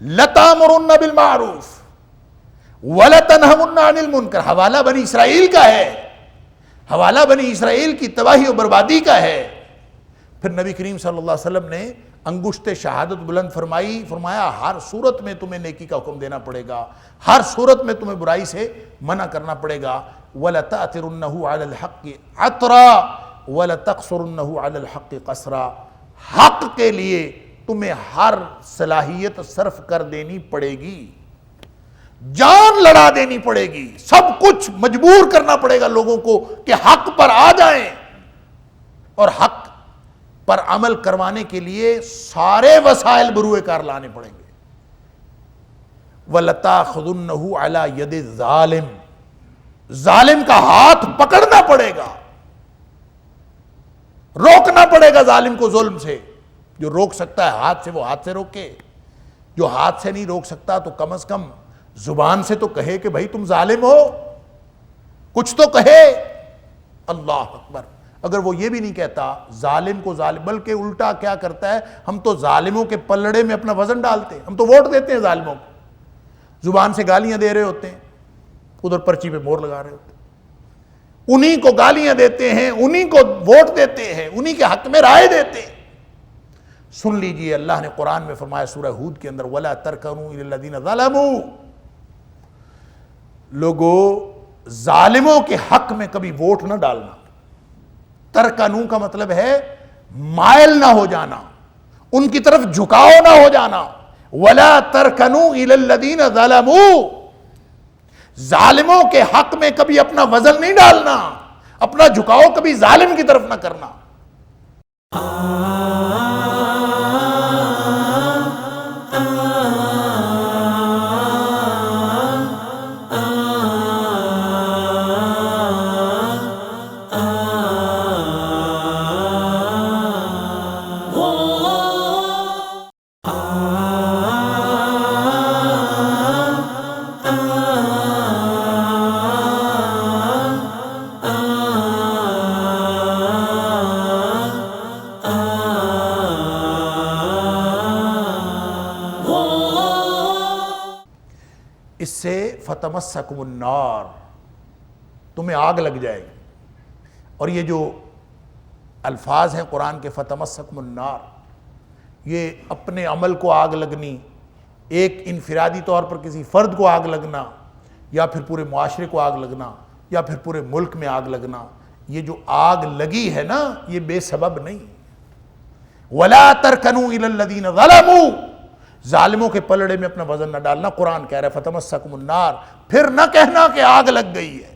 لَتَأْمُرُنَّ بِالْمَعْرُوفِ وَلَتَنْهُنَّ عَنِ الْمُنْكَرِ. حوالہ بنی اسرائیل کا ہے، حوالہ بنی اسرائیل کی تباہی و بربادی کا ہے. پھر نبی کریم صلی اللہ علیہ وسلم نے انگشت شہادت بلند فرمائی، فرمایا ہر صورت میں تمہیں نیکی کا حکم دینا پڑے گا، ہر صورت میں تمہیں برائی سے منع کرنا پڑے گا. وَلَتَأْتِرُنَّهُ عَلَى الْحَقِّ عَطْرًا وَلَتَقْصُرُنَّهُ عَلَى الْحَقِّ قَصْرًا. حق کے لیے تمہیں ہر صلاحیت صرف کر دینی پڑے گی، جان لڑا دینی پڑے گی، سب کچھ مجبور کرنا پڑے گا لوگوں کو کہ حق پر آ جائیں، اور حق پر عمل کروانے کے لیے سارے وسائل بروئے کار لانے پڑیں گے. وَلَتَأْخُذُنَّهُ عَلَى يَدِ الظَّالِمِ. ظالم کا ہاتھ پکڑنا پڑے گا، روکنا پڑے گا ظالم کو ظلم سے. جو روک سکتا ہے ہاتھ سے وہ ہاتھ سے روکے، جو ہاتھ سے نہیں روک سکتا تو کم از کم زبان سے تو کہے کہ بھائی تم ظالم ہو، کچھ تو کہے. اللہ اکبر. اگر وہ یہ بھی نہیں کہتا ظالم کو ظالم، بلکہ الٹا کیا کرتا ہے، ہم تو ظالموں کے پلڑے میں اپنا وزن ڈالتے ہیں، ہم تو ووٹ دیتے ہیں ظالموں کو. زبان سے گالیاں دے رہے ہوتے ہیں، ادھر پرچی پہ مور لگا رہے ہوتے ہیں، انہی کو گالیاں دیتے ہیں، انہی کو ووٹ دیتے ہیں، انہی کے حق میں رائے دیتے ہیں. سن لیجئے اللہ نے قرآن میں فرمایا سورہ ہود کے اندر وَلَا تَرْكَنُوا إِلَى الَّذِينَ ظَلَمُوا. لوگوں ظالموں کے حق میں کبھی ووٹ نہ ڈالنا. ترکنو کا مطلب ہے مائل نہ ہو جانا، ان کی طرف جھکاؤ نہ ہو جانا. وَلَا تَرْكَنُوا إِلَى الَّذِينَ ظَلَمُوا. ظالموں کے حق میں کبھی اپنا وزن نہیں ڈالنا، اپنا جھکاؤ کبھی ظالم کی طرف نہ کرنا. اس سے فتمسکم النار، تمہیں آگ لگ جائے گی. اور یہ جو الفاظ ہیں قرآن کے فتمسکم النار، یہ اپنے عمل کو آگ لگنی، ایک انفرادی طور پر کسی فرد کو آگ لگنا، یا پھر پورے معاشرے کو آگ لگنا، یا پھر پورے ملک میں آگ لگنا، یہ جو آگ لگی ہے نا یہ بے سبب نہیں. وَلَا تَرْكَنُوا إِلَى الَّذِينَ ظَلَمُوا. ظالموں کے پلڑے میں اپنا وزن نہ ڈالنا. قرآن کہہ رہا ہے فتمسکم النار. پھر نہ کہنا کہ آگ لگ گئی ہے،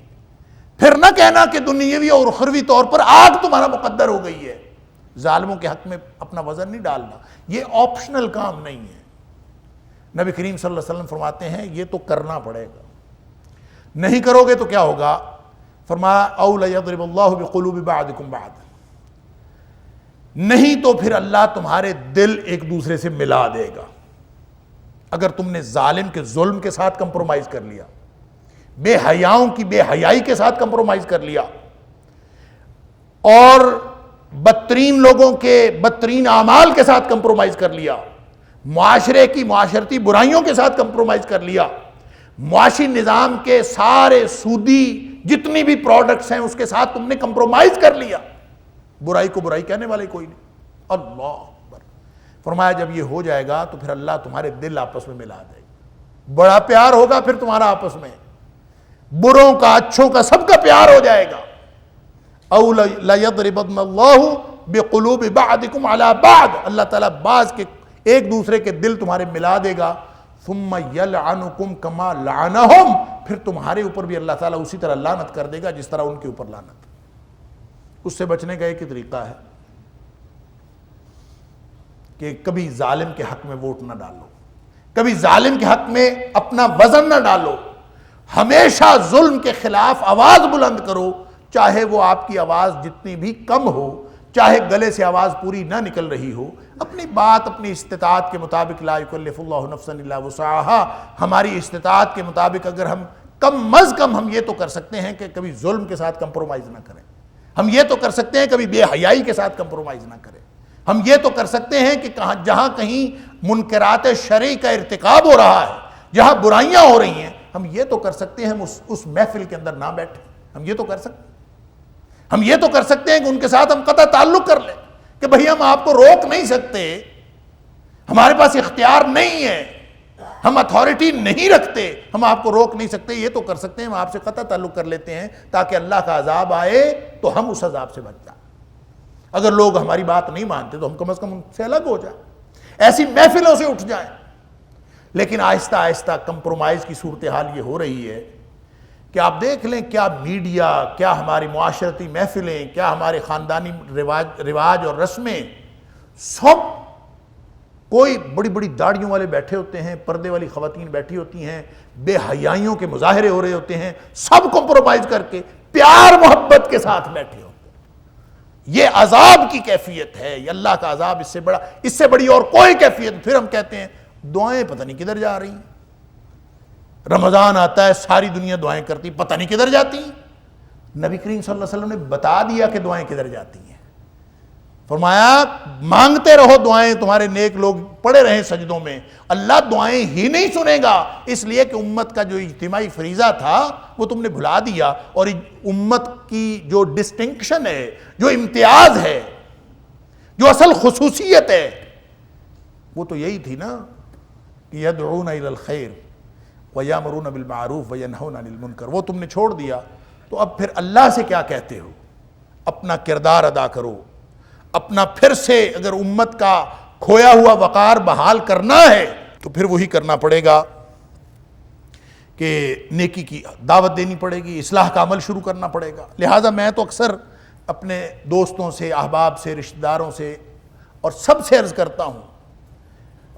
پھر نہ کہنا کہ دنیاوی اور اخروی طور پر آگ تمہارا مقدر ہو گئی ہے. ظالموں کے حق میں اپنا وزن نہیں ڈالنا، یہ آپشنل کام نہیں ہے. نبی کریم صلی اللہ علیہ وسلم فرماتے ہیں یہ تو کرنا پڑے گا، نہیں کرو گے تو کیا ہوگا؟ فرمایا اَوْ لَيَضْرِبَ اللَّهُ بِقُلُوبِ بَعْضِكُمْ بَعْضًا. نہیں تو پھر اللہ تمہارے دل ایک دوسرے سے ملا دے گا. اگر تم نے ظالم کے ظلم کے ساتھ کمپرومائز کر لیا، بے حیاؤں کی بے حیائی کے ساتھ کمپرومائز کر لیا، اور بدترین لوگوں کے بدترین اعمال کے ساتھ کمپرومائز کر لیا، معاشرے کی معاشرتی برائیوں کے ساتھ کمپرومائز کر لیا، معاشی نظام کے سارے سودی جتنی بھی پروڈکٹس ہیں اس کے ساتھ تم نے کمپرومائز کر لیا، برائی کو برائی کہنے والے کوئی نہیں. اللہ اکبر. فرمایا جب یہ ہو جائے گا تو پھر اللہ تمہارے دل آپس میں ملا دے گا، بڑا پیار ہوگا پھر تمہارا آپس میں، بروں کا اچھوں کا سب کا پیار ہو جائے گا. او لَيَضْرِبَنَّ اللَّهُ بِقُلُوبِ بَعْضِكُمْ عَلَى بَعْضٍ. اللہ تعالیٰ بعض کے ایک دوسرے کے دل تمہارے ملا دے گا. ثُمَّ يَلْعَنُكُمْ كَمَا لَعَنَهُمْ. پھر تمہارے اوپر بھی اللہ تعالیٰ اسی طرح لعنت کر دے گا جس طرح ان کے اوپر لعنت. اس سے بچنے کا ایک ہی طریقہ ہے کہ کبھی ظالم کے حق میں ووٹ نہ ڈالو، کبھی ظالم کے حق میں اپنا وزن نہ ڈالو، ہمیشہ ظلم کے خلاف آواز بلند کرو، چاہے وہ آپ کی آواز جتنی بھی کم ہو، چاہے گلے سے آواز پوری نہ نکل رہی ہو، اپنی بات اپنی استطاعت کے مطابق، لا یکلف اللہ نفسا الا وسعها، ہماری استطاعت کے مطابق اگر ہم کم از کم ہم یہ تو کر سکتے ہیں کہ کبھی ظلم کے ساتھ کمپرومائز نہ کریں، ہم یہ تو کر سکتے ہیں کبھی بے حیائی کے ساتھ کمپرومائز نہ کریں، ہم یہ تو کر سکتے ہیں کہ جہاں کہیں منکرات شرعی کا ارتکاب ہو رہا ہے، جہاں برائیاں ہو رہی ہیں، ہم یہ تو کر سکتے ہیں ہم اس محفل کے اندر نہ بیٹھیں، ہم یہ تو کر سکتے ہیں، ہم یہ تو کر سکتے ہیں کہ ان کے ساتھ ہم قطع تعلق کر لیں کہ بھئی ہم آپ کو روک نہیں سکتے، ہمارے پاس اختیار نہیں ہے، ہم اتھارٹی نہیں رکھتے، ہم آپ کو روک نہیں سکتے، یہ تو کر سکتے ہیں ہم آپ سے قطع تعلق کر لیتے ہیں تاکہ اللہ کا عذاب آئے تو ہم اس عذاب سے بچ جائیں۔ اگر لوگ ہماری بات نہیں مانتے تو ہم کم از کم ان سے الگ ہو جائیں، ایسی محفلوں سے اٹھ جائیں۔ لیکن آہستہ آہستہ کمپرومائز کی صورتحال یہ ہو رہی ہے کہ آپ دیکھ لیں کیا میڈیا، کیا ہماری معاشرتی محفلیں، کیا ہمارے خاندانی رواج اور رسمیں، سب کوئی بڑی بڑی داڑھیوں والے بیٹھے ہوتے ہیں، پردے والی خواتین بیٹھی ہوتی ہیں، بے حیائیوں کے مظاہرے ہو رہے ہوتے ہیں، سب کمپرومائز کر کے پیار محبت کے ساتھ بیٹھے ہوتے ہیں۔ یہ عذاب کی کیفیت ہے، یہ اللہ کا عذاب، اس سے بڑی اور کوئی کیفیت۔ پھر ہم کہتے ہیں دعائیں پتہ نہیں کدھر جا رہی ہیں، رمضان آتا ہے ساری دنیا دعائیں کرتی، پتہ نہیں کدھر جاتی ہیں۔ نبی کریم صلی اللہ علیہ وسلم نے بتا دیا کہ دعائیں کدھر جاتی ہیں، فرمایا مانگتے رہو دعائیں، تمہارے نیک لوگ پڑے رہیں سجدوں میں، اللہ دعائیں ہی نہیں سنے گا، اس لیے کہ امت کا جو اجتماعی فریضہ تھا وہ تم نے بھلا دیا، اور امت کی جو ڈسٹنکشن ہے، جو امتیاز ہے، جو اصل خصوصیت ہے، وہ تو یہی تھی نا کہ یدعون الی الخیر وَيَأْمُرُونَ بِالْمَعْرُوفِ وَيَنْهَوْنَ عَنِ الْمُنْكَرِ، وہ تم نے چھوڑ دیا، تو اب پھر اللہ سے کیا کہتے ہو؟ اپنا کردار ادا کرو، اپنا پھر سے اگر امت کا کھویا ہوا وقار بحال کرنا ہے تو پھر وہی کرنا پڑے گا کہ نیکی کی دعوت دینی پڑے گی، اصلاح کا عمل شروع کرنا پڑے گا۔ لہٰذا میں تو اکثر اپنے دوستوں سے، احباب سے، رشتہ داروں سے اور سب سے عرض کرتا ہوں،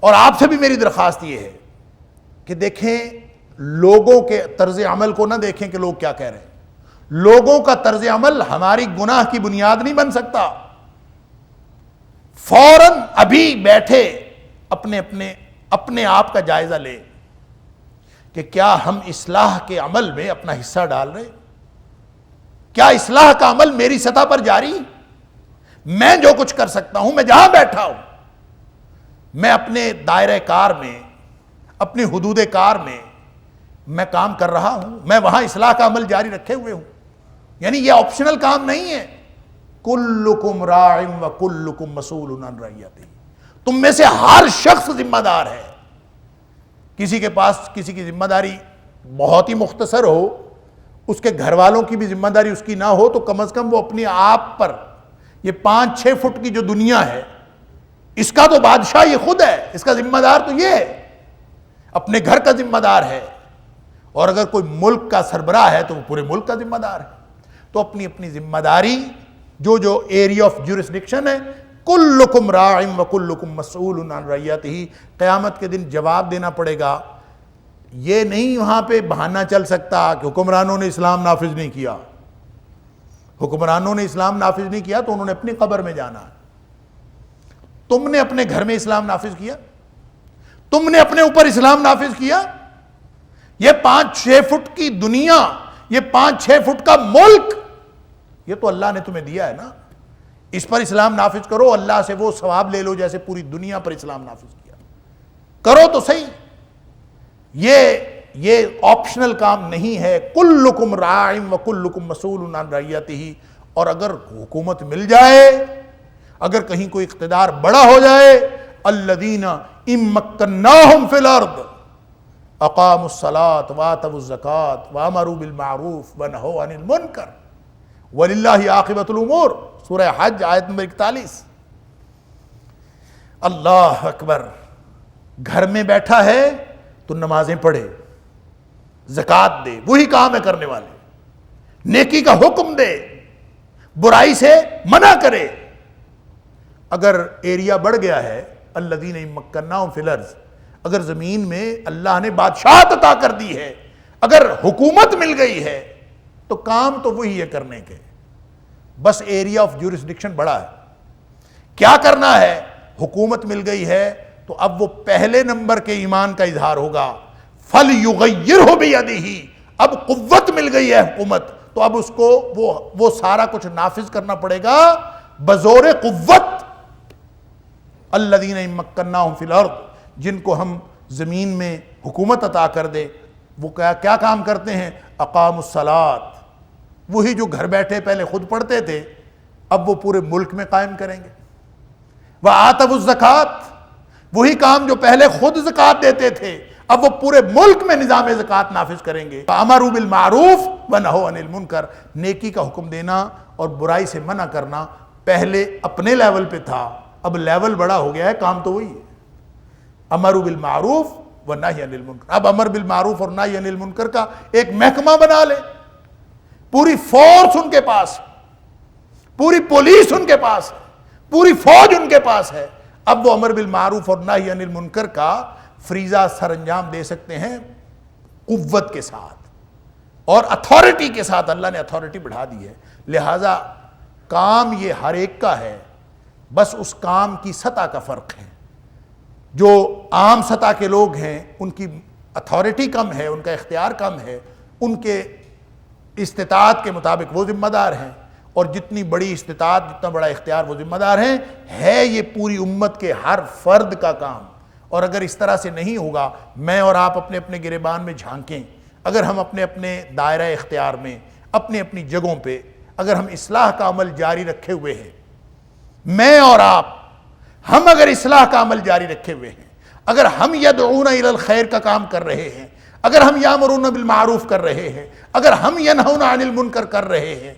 اور آپ سے بھی میری درخواست یہ ہے کہ دیکھیں لوگوں کے طرز عمل کو نہ دیکھیں کہ لوگ کیا کہہ رہے ہیں، لوگوں کا طرز عمل ہماری گناہ کی بنیاد نہیں بن سکتا۔ فوراً ابھی بیٹھے اپنے آپ کا جائزہ لیں کہ کیا ہم اصلاح کے عمل میں اپنا حصہ ڈال رہے، کیا اصلاح کا عمل میری سطح پر جاری؟ میں جو کچھ کر سکتا ہوں، میں جہاں بیٹھا ہوں، میں اپنے دائرہ کار میں، اپنی حدود کار میں میں کام کر رہا ہوں، میں وہاں اصلاح کا عمل جاری رکھے ہوئے ہوں، یعنی یہ آپشنل کام نہیں ہے۔ کلکم راع وکلکم مسئول عن رعیتہ، تم میں سے ہر شخص ذمہ دار ہے۔ کسی کے پاس کسی کی ذمہ داری بہت ہی مختصر ہو، اس کے گھر والوں کی بھی ذمہ داری اس کی نہ ہو، تو کم از کم وہ اپنے آپ پر، یہ 5-6 فٹ کی جو دنیا ہے اس کا تو بادشاہ یہ خود ہے، اس کا ذمہ دار تو یہ ہے، اپنے گھر کا ذمہ دار ہے، اور اگر کوئی ملک کا سربراہ ہے تو وہ پورے ملک کا ذمہ دار ہے۔ تو اپنی اپنی ذمہ داری جو ایریا آف جورسڈکشن ہے، کلکم راع وکلکم مسئول عن رعیتہ، قیامت کے دن جواب دینا پڑے گا۔ یہ نہیں وہاں پہ بہانہ چل سکتا کہ حکمرانوں نے اسلام نافذ نہیں کیا، حکمرانوں نے اسلام نافذ نہیں کیا تو انہوں نے اپنی قبر میں جانا ہے۔ تم نے اپنے گھر میں اسلام نافذ کیا؟ تم نے اپنے اوپر اسلام نافذ کیا؟ یہ 5-6 فٹ کی دنیا، یہ 5-6 فٹ کا ملک، یہ تو اللہ نے تمہیں دیا ہے نا، اس پر اسلام نافذ کرو، اللہ سے وہ ثواب لے لو جیسے پوری دنیا پر اسلام نافذ کیا، کرو تو صحیح۔ یہ آپشنل کام نہیں ہے، کلکم راع وکلکم مسئول عن رعیتہ۔ اور اگر حکومت مل جائے، اگر کہیں کوئی اقتدار بڑا ہو جائے، الذین ان مکناہم فی الارض اقاموا الصلاۃ وآتوا الزکاۃ وامروا بالمعروف ونہوا عن المنکر وللہ عاقبۃ الامور، سورہ حج آیت نمبر 41۔ اللہ اکبر، گھر میں بیٹھا ہے تو نمازیں پڑھے، زکوٰۃ دے، وہی کام ہے کرنے والے، نیکی کا حکم دے، برائی سے منع کرے. اگر ایریا بڑھ گیا ہے الذین مکناہم فی الارض، اگر زمین میں اللہ نے بادشاہت عطا کر دی ہے، اگر حکومت مل گئی ہے، تو کام تو وہی ہے کرنے کے، بس ایریا آف جورسڈکشن بڑا ہے. کیا کرنا ہے؟ حکومت مل گئی ہے تو اب وہ پہلے نمبر کے ایمان کا اظہار ہوگا. فَلْيُغَيِّرْهُ بِيَدِهِ، اب قوت مل گئی ہے حکومت تو اب اس کو وہ سارا کچھ نافذ کرنا پڑے گا بزور قوت. الذین مکناہم فی الارض، جن کو ہم زمین میں حکومت عطا کر دے، وہ کیا کام کرتے ہیں؟ اقاموا الصلاۃ، وہی جو گھر بیٹھے پہلے خود پڑھتے تھے اب وہ پورے ملک میں قائم کریں گے. وآتوا الزکوٰۃ، وہی کام جو پہلے خود زکوٰۃ دیتے تھے اب وہ پورے ملک میں نظام زکوٰۃ نافذ کریں گے. وامروا بالمعروف ونہوا عن المنکر، نیکی کا حکم دینا اور برائی سے منع کرنا پہلے اپنے لیول پہ تھا، اب لیول بڑا ہو گیا ہے، کام تو وہی ہے. امروا بالمعروف ونہی عن المنکر، اب امر بالمعروف اور نہی عن المنکر کا ایک محکمہ بنا لے، پوری فورس ان کے پاس، پوری پولیس ان کے پاس ہے، پوری فوج ان کے پاس ہے. اب وہ امر بالمعروف اور نہی عن المنکر کا فریضہ سر انجام دے سکتے ہیں قوت کے ساتھ اور اتھارٹی کے ساتھ. اللہ نے اتھارٹی بڑھا دی ہے، لہٰذا کام یہ ہر ایک کا ہے، بس اس کام کی سطح کا فرق ہے. جو عام سطح کے لوگ ہیں ان کی اتھارٹی کم ہے، ان کا اختیار کم ہے، ان کے استطاعت کے مطابق وہ ذمہ دار ہیں، اور جتنی بڑی استطاعت جتنا بڑا اختیار وہ ذمہ دار ہیں. ہے یہ پوری امت کے ہر فرد کا کام. اور اگر اس طرح سے نہیں ہوگا، میں اور آپ اپنے اپنے گریبان میں جھانکیں، اگر ہم اپنے اپنے دائرہ اختیار میں اپنی اپنی جگہوں پہ اگر ہم اصلاح کا عمل جاری رکھے ہوئے ہیں، میں اور آپ ہم اگر اصلاح کا عمل جاری رکھے ہوئے ہیں، اگر ہم یدعون الی الخیر کا کام کر رہے ہیں، اگر ہم یامرون بالمعروف کر رہے ہیں، اگر ہم ینہون عن المنکر کر رہے ہیں،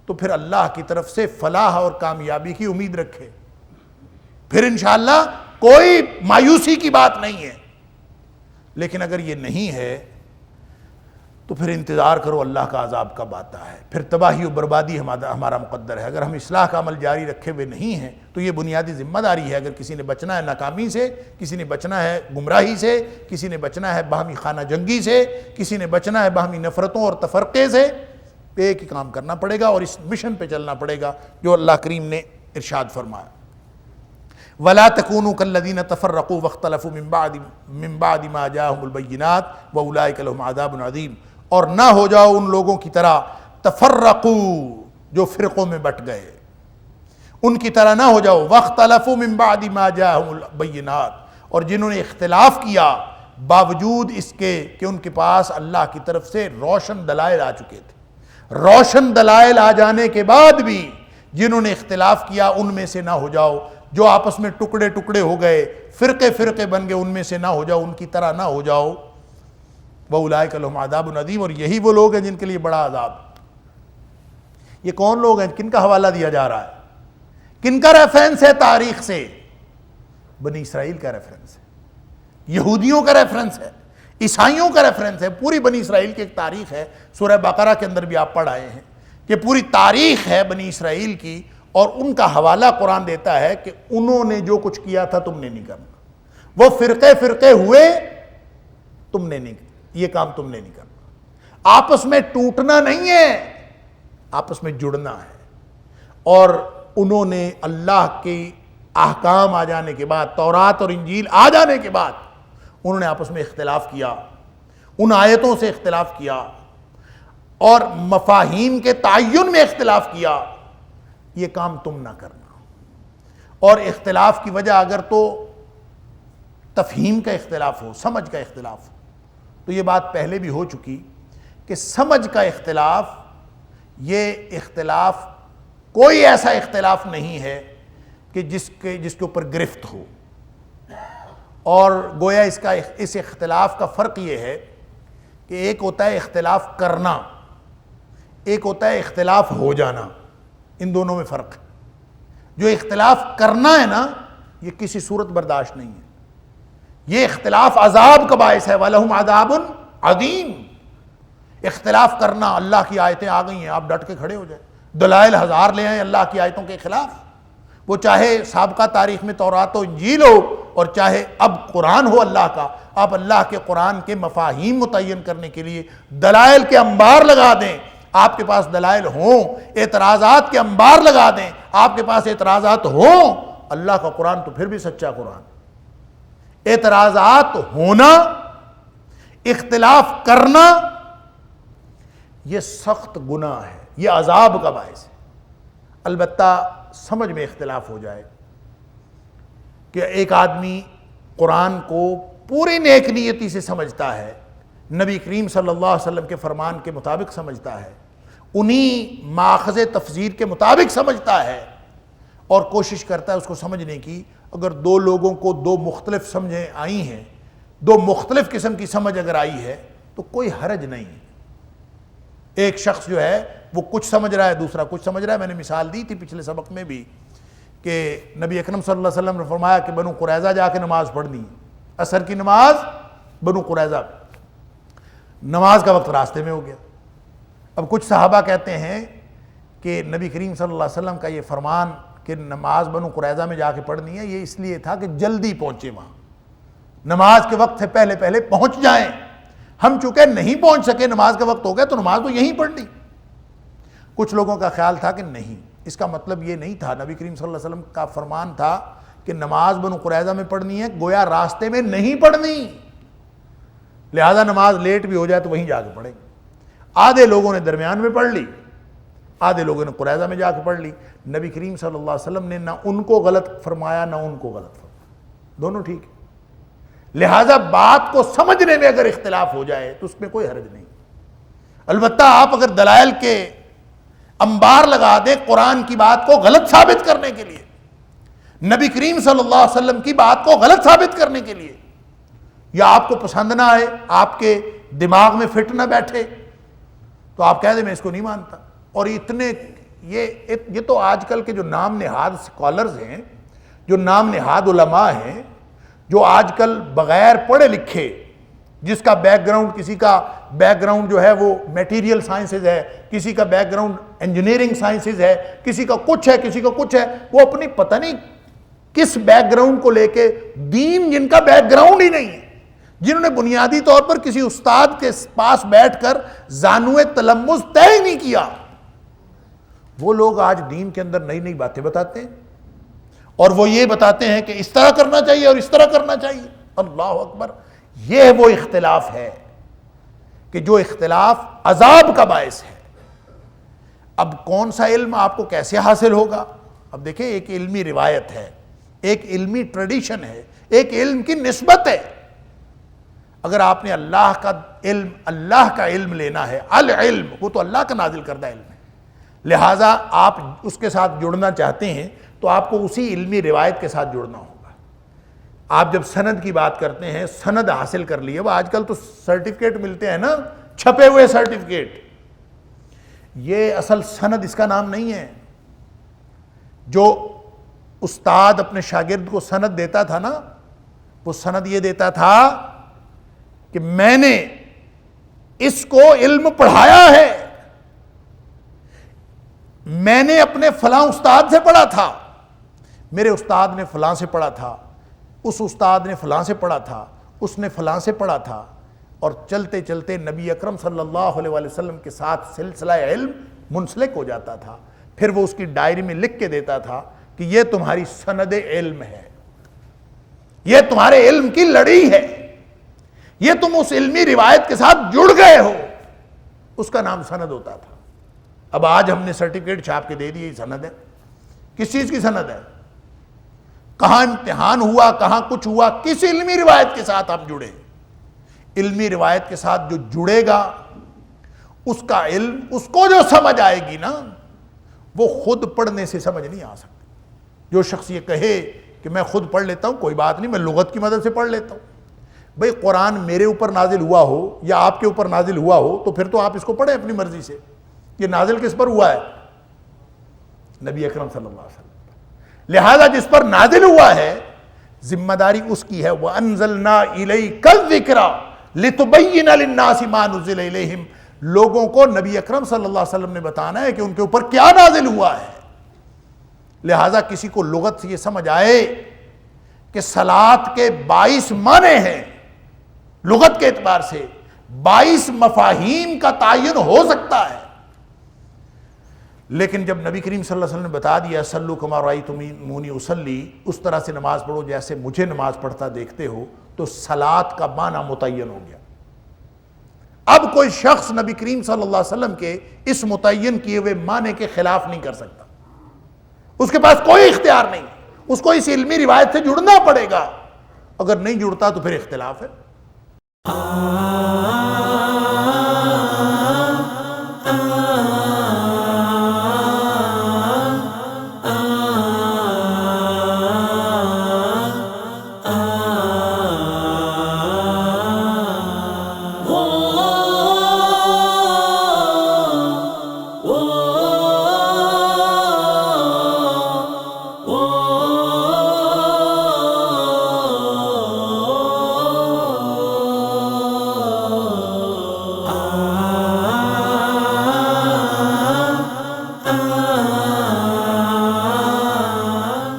تو پھر اللہ کی طرف سے فلاح اور کامیابی کی امید رکھے. پھر انشاءاللہ کوئی مایوسی کی بات نہیں ہے. لیکن اگر یہ نہیں ہے تو پھر انتظار کرو اللہ کا عذاب کب آتا ہے، پھر تباہی و بربادی ہمارا مقدر ہے. اگر ہم اصلاح کا عمل جاری رکھے ہوئے نہیں ہیں تو یہ بنیادی ذمہ داری ہے. اگر کسی نے بچنا ہے ناکامی سے، کسی نے بچنا ہے گمراہی سے، کسی نے بچنا ہے باہمی خانہ جنگی سے، کسی نے بچنا ہے باہمی نفرتوں اور تفرقے سے، ایک ہی کام کرنا پڑے گا اور اس مشن پہ چلنا پڑے گا جو اللہ کریم نے ارشاد فرمایا. وَلَا تَكُونُوا كَالَّذِينَ تَفَرَّقُوا وَاخْتَلَفُوا مِن بَعْدِ مَا جَاءَهُمُ الْبَيِّنَاتُ وَأُولَٰئِكَ لَهُمْ عَذَابٌ عَظِيمٌ. اور نہ ہو جاؤ ان لوگوں کی طرح تفرقوا جو فرقوں میں بٹ گئے، ان کی طرح نہ ہو جاؤ. وَاخْتَلَفُوا مِن بَعْدِ مَا جَاءَهُمُ الْبَيِّنَاتُ، اور جنہوں نے اختلاف کیا باوجود اس کے کہ ان کے پاس اللہ کی طرف سے روشن دلائل آ چکے تھے. روشن دلائل آ جانے کے بعد بھی جنہوں نے اختلاف کیا ان میں سے نہ ہو جاؤ. جو آپس میں ٹکڑے ٹکڑے ہو گئے، فرقے فرقے بن گئے، ان میں سے نہ ہو جاؤ، ان کی طرح نہ ہو جاؤ. وَأُولَٰئِكَ لَهُمْ عَذَابٌ عَظِيمٌ، اور یہی وہ لوگ ہیں جن کے لیے بڑا عذاب. یہ کون لوگ ہیں؟ کن کا حوالہ دیا جا رہا ہے؟ کن کا ریفرنس ہے تاریخ سے؟ بنی اسرائیل کا ریفرنس ہے، یہودیوں کا ریفرنس ہے، عیسائیوں کا ریفرنس ہے. پوری بنی اسرائیل کی ایک تاریخ ہے، سورہ بقرہ کے اندر بھی آپ پڑھ آئے ہیں کہ پوری تاریخ ہے بنی اسرائیل کی، اور ان کا حوالہ قرآن دیتا ہے کہ انہوں نے جو کچھ کیا تھا تم نے نہیں کرنا. وہ فرقے فرقے ہوئے، تم نے نہیں، یہ کام تم نے نہیں کرنا. آپس میں ٹوٹنا نہیں ہے، آپس میں جڑنا ہے. اور انہوں نے اللہ کے احکام آ جانے کے بعد، تورات اور انجیل آ جانے کے بعد انہوں نے آپس میں اختلاف کیا، ان آیتوں سے اختلاف کیا اور مفاہیم کے تعین میں اختلاف کیا. یہ کام تم نہ کرنا. اور اختلاف کی وجہ اگر تو تفہیم کا اختلاف ہو، سمجھ کا اختلاف ہو، تو یہ بات پہلے بھی ہو چکی کہ سمجھ کا اختلاف، یہ اختلاف کوئی ایسا اختلاف نہیں ہے کہ جس کے اوپر گرفت ہو. اور گویا اس اختلاف کا فرق یہ ہے کہ ایک ہوتا ہے اختلاف کرنا، ایک ہوتا ہے اختلاف ہو جانا. ان دونوں میں فرق ہے. جو اختلاف کرنا ہے نا، یہ کسی صورت برداشت نہیں ہے. یہ اختلاف عذاب کا باعث ہے. وَلَهُمْ عَذَابٌ عَظِيمٌ. اختلاف کرنا، اللہ کی آیتیں آ گئی ہیں، آپ ڈٹ کے کھڑے ہو جائیں. دلائل ہزار لے آئیں اللہ کی آیتوں کے خلاف، وہ چاہے سابقہ تاریخ میں تورات و انجیل ہو اور چاہے اب قرآن ہو اللہ کا، آپ اللہ کے قرآن کے مفاہیم متعین کرنے کے لیے دلائل کے انبار لگا دیں، آپ کے پاس دلائل ہوں، اعتراضات کے انبار لگا دیں، آپ کے پاس اعتراضات ہوں، اللہ کا قرآن تو پھر بھی سچا قرآن۔ اعتراضات ہونا، اختلاف کرنا، یہ سخت گناہ ہے، یہ عذاب کا باعث ہے۔ البتہ سمجھ میں اختلاف ہو جائے کہ ایک آدمی قرآن کو پوری نیک نیتی سے سمجھتا ہے، نبی کریم صلی اللہ علیہ وسلم کے فرمان کے مطابق سمجھتا ہے، انہی ماخذ تفسیر کے مطابق سمجھتا ہے اور کوشش کرتا ہے اس کو سمجھنے کی۔ اگر دو لوگوں کو دو مختلف سمجھیں آئی ہیں، دو مختلف قسم کی سمجھ اگر آئی ہے تو کوئی حرج نہیں۔ ایک شخص جو ہے وہ کچھ سمجھ رہا ہے، دوسرا کچھ سمجھ رہا ہے۔ میں نے مثال دی تھی پچھلے سبق میں بھی کہ نبی اکرم صلی اللہ علیہ وسلم نے فرمایا کہ بنو قریظہ جا کے نماز پڑھنی ہے، عصر کی نماز بنو قریظہ، نماز کا وقت راستے میں ہو گیا۔ اب کچھ صحابہ کہتے ہیں کہ نبی کریم صلی اللہ علیہ وسلم کا یہ فرمان کہ نماز بنو قریظہ میں جا کے پڑھنی ہے، یہ اس لیے تھا کہ جلدی پہنچے وہاں، نماز کے وقت سے پہلے پہلے پہنچ جائیں۔ ہم چونکہ نہیں پہنچ سکے، نماز کا وقت ہو گیا تو نماز تو یہیں پڑھنی۔ کچھ لوگوں کا خیال تھا کہ نہیں، اس کا مطلب یہ نہیں تھا، نبی کریم صلی اللہ علیہ وسلم کا فرمان تھا کہ نماز بنو قریظہ میں پڑھنی ہے، گویا راستے میں نہیں پڑھنی، لہذا نماز لیٹ بھی ہو جائے تو وہیں جا کے پڑھیں۔ آدھے لوگوں نے درمیان میں پڑھ لی، آدھے لوگوں نے قریظہ میں جا کے پڑھ لی۔ نبی کریم صلی اللہ علیہ وسلم نے نہ ان کو غلط فرمایا نہ ان کو غلط فرمایا، دونوں ٹھیک ہے۔ لہذا بات کو سمجھنے میں اگر اختلاف ہو جائے تو اس میں کوئی حرج نہیں۔ البتہ آپ اگر دلائل کے انبار لگا دیں قرآن کی بات کو غلط ثابت کرنے کے لیے، نبی کریم صلی اللہ علیہ وسلم کی بات کو غلط ثابت کرنے کے لیے، یا آپ کو پسند نہ آئے، آپ کے دماغ میں فٹ نہ بیٹھے، تو آپ کہہ دیں میں اس کو نہیں مانتا۔ اور اتنے یہ تو آج کل کے جو نام نہاد اسکالرز ہیں، جو نام نہاد علماء ہیں، جو آج کل بغیر پڑھے لکھے، جس کا بیک گراؤنڈ، کسی کا بیک گراؤنڈ جو ہے وہ میٹیریل سائنسز ہے، کسی کا بیک گراؤنڈ انجینئرنگ سائنسز ہے، کسی کا کچھ ہے، کسی کا کچھ ہے، وہ اپنی پتہ نہیں کس بیک گراؤنڈ کو لے کے، دین جن کا بیک گراؤنڈ ہی نہیں ہے، جنہوں نے بنیادی طور پر کسی استاد کے پاس بیٹھ کر زانوِ تلمذ طے ہی نہیں کیا، وہ لوگ آج دین کے اندر نئی نئی باتیں بتاتے ہیں، اور وہ یہ بتاتے ہیں کہ اس طرح کرنا چاہیے اور اس طرح کرنا چاہیے۔ اللہ اکبر! یہ وہ اختلاف ہے کہ جو اختلاف عذاب کا باعث ہے۔ اب کون سا علم آپ کو کیسے حاصل ہوگا؟ اب دیکھیں، ایک علمی روایت ہے، ایک علمی ٹریڈیشن ہے، ایک علم کی نسبت ہے۔ اگر آپ نے اللہ کا علم لینا ہے، العلم وہ تو اللہ کا نازل کردہ علم ہے، لہٰذا آپ اس کے ساتھ جڑنا چاہتے ہیں تو آپ کو اسی علمی روایت کے ساتھ جڑنا ہوگا۔ آپ جب سند کی بات کرتے ہیں، سند حاصل کر لیے، وہ آج کل تو سرٹیفکیٹ ملتے ہیں نا، چھپے ہوئے سرٹیفکیٹ، یہ اصل سند اس کا نام نہیں ہے۔ جو استاد اپنے شاگرد کو سند دیتا تھا نا، وہ سند یہ دیتا تھا کہ میں نے اس کو علم پڑھایا ہے، میں نے اپنے فلاں استاد سے پڑھا تھا، میرے استاد نے فلاں سے پڑھا تھا، اس استاد نے فلاں سے پڑھا تھا، اس نے فلاں سے پڑھا تھا، اور چلتے چلتے نبی اکرم صلی اللہ علیہ وسلم کے ساتھ سلسلہ علم منسلک ہو جاتا تھا۔ پھر وہ اس کی ڈائری میں لکھ کے دیتا تھا کہ یہ تمہاری سند علم ہے، یہ تمہارے علم کی لڑی ہے، یہ تم اس علمی روایت کے ساتھ جڑ گئے ہو، اس کا نام سند ہوتا تھا۔ اب آج ہم نے سرٹیفکیٹ چھاپ کے دے دی، یہ سند ہے۔ کس چیز کی سند ہے؟ کہاں امتحان ہوا، کہاں کچھ ہوا، کس علمی روایت کے ساتھ آپ جڑے؟ علمی روایت کے ساتھ جو جڑے گا، اس کا علم، اس کو جو سمجھ آئے گی نا، وہ خود پڑھنے سے سمجھ نہیں آ سکتی۔ جو شخص یہ کہے کہ میں خود پڑھ لیتا ہوں، کوئی بات نہیں، میں لغت کی مدد سے پڑھ لیتا ہوں، بھئی قرآن میرے اوپر نازل ہوا ہو یا آپ کے اوپر نازل ہوا ہو تو پھر تو آپ اس کو پڑھیں اپنی مرضی سے۔ یہ نازل کس پر ہوا ہے؟ نبی اکرم صلی اللہ علیہ وسلم۔ لہذا جس پر نازل ہوا ہے، ذمہ داری اس کی ہے۔ وَأَنزَلْنَا إِلَيْكَ الذِّكْرَ لِتُبَيِّنَ لِلنَّاسِ مَا نُزِّلَ إِلَيْهِمْ لوگوں کو نبی اکرم صلی اللہ علیہ وسلم نے بتانا ہے کہ ان کے اوپر کیا نازل ہوا ہے. لہٰذا کسی کو لغت سے یہ سمجھ آئے کہ صلاۃ کے 22 معنی ہیں، لغت کے اعتبار سے 22 مفاہیم کا تعین ہو سکتا ہے، لیکن جب نبی کریم صلی اللہ علیہ وسلم نے بتا دیا صلو کما رأیتمونی اصلی، اس طرح سے نماز پڑھو جیسے مجھے نماز پڑھتا دیکھتے ہو، تو صلاۃ کا معنی متعین ہو گیا. اب کوئی شخص نبی کریم صلی اللہ علیہ وسلم کے اس متعین کیے ہوئے معنی کے خلاف نہیں کر سکتا، اس کے پاس کوئی اختیار نہیں، اس کو اس علمی روایت سے جڑنا پڑے گا، اگر نہیں جڑتا تو پھر اختلاف ہے.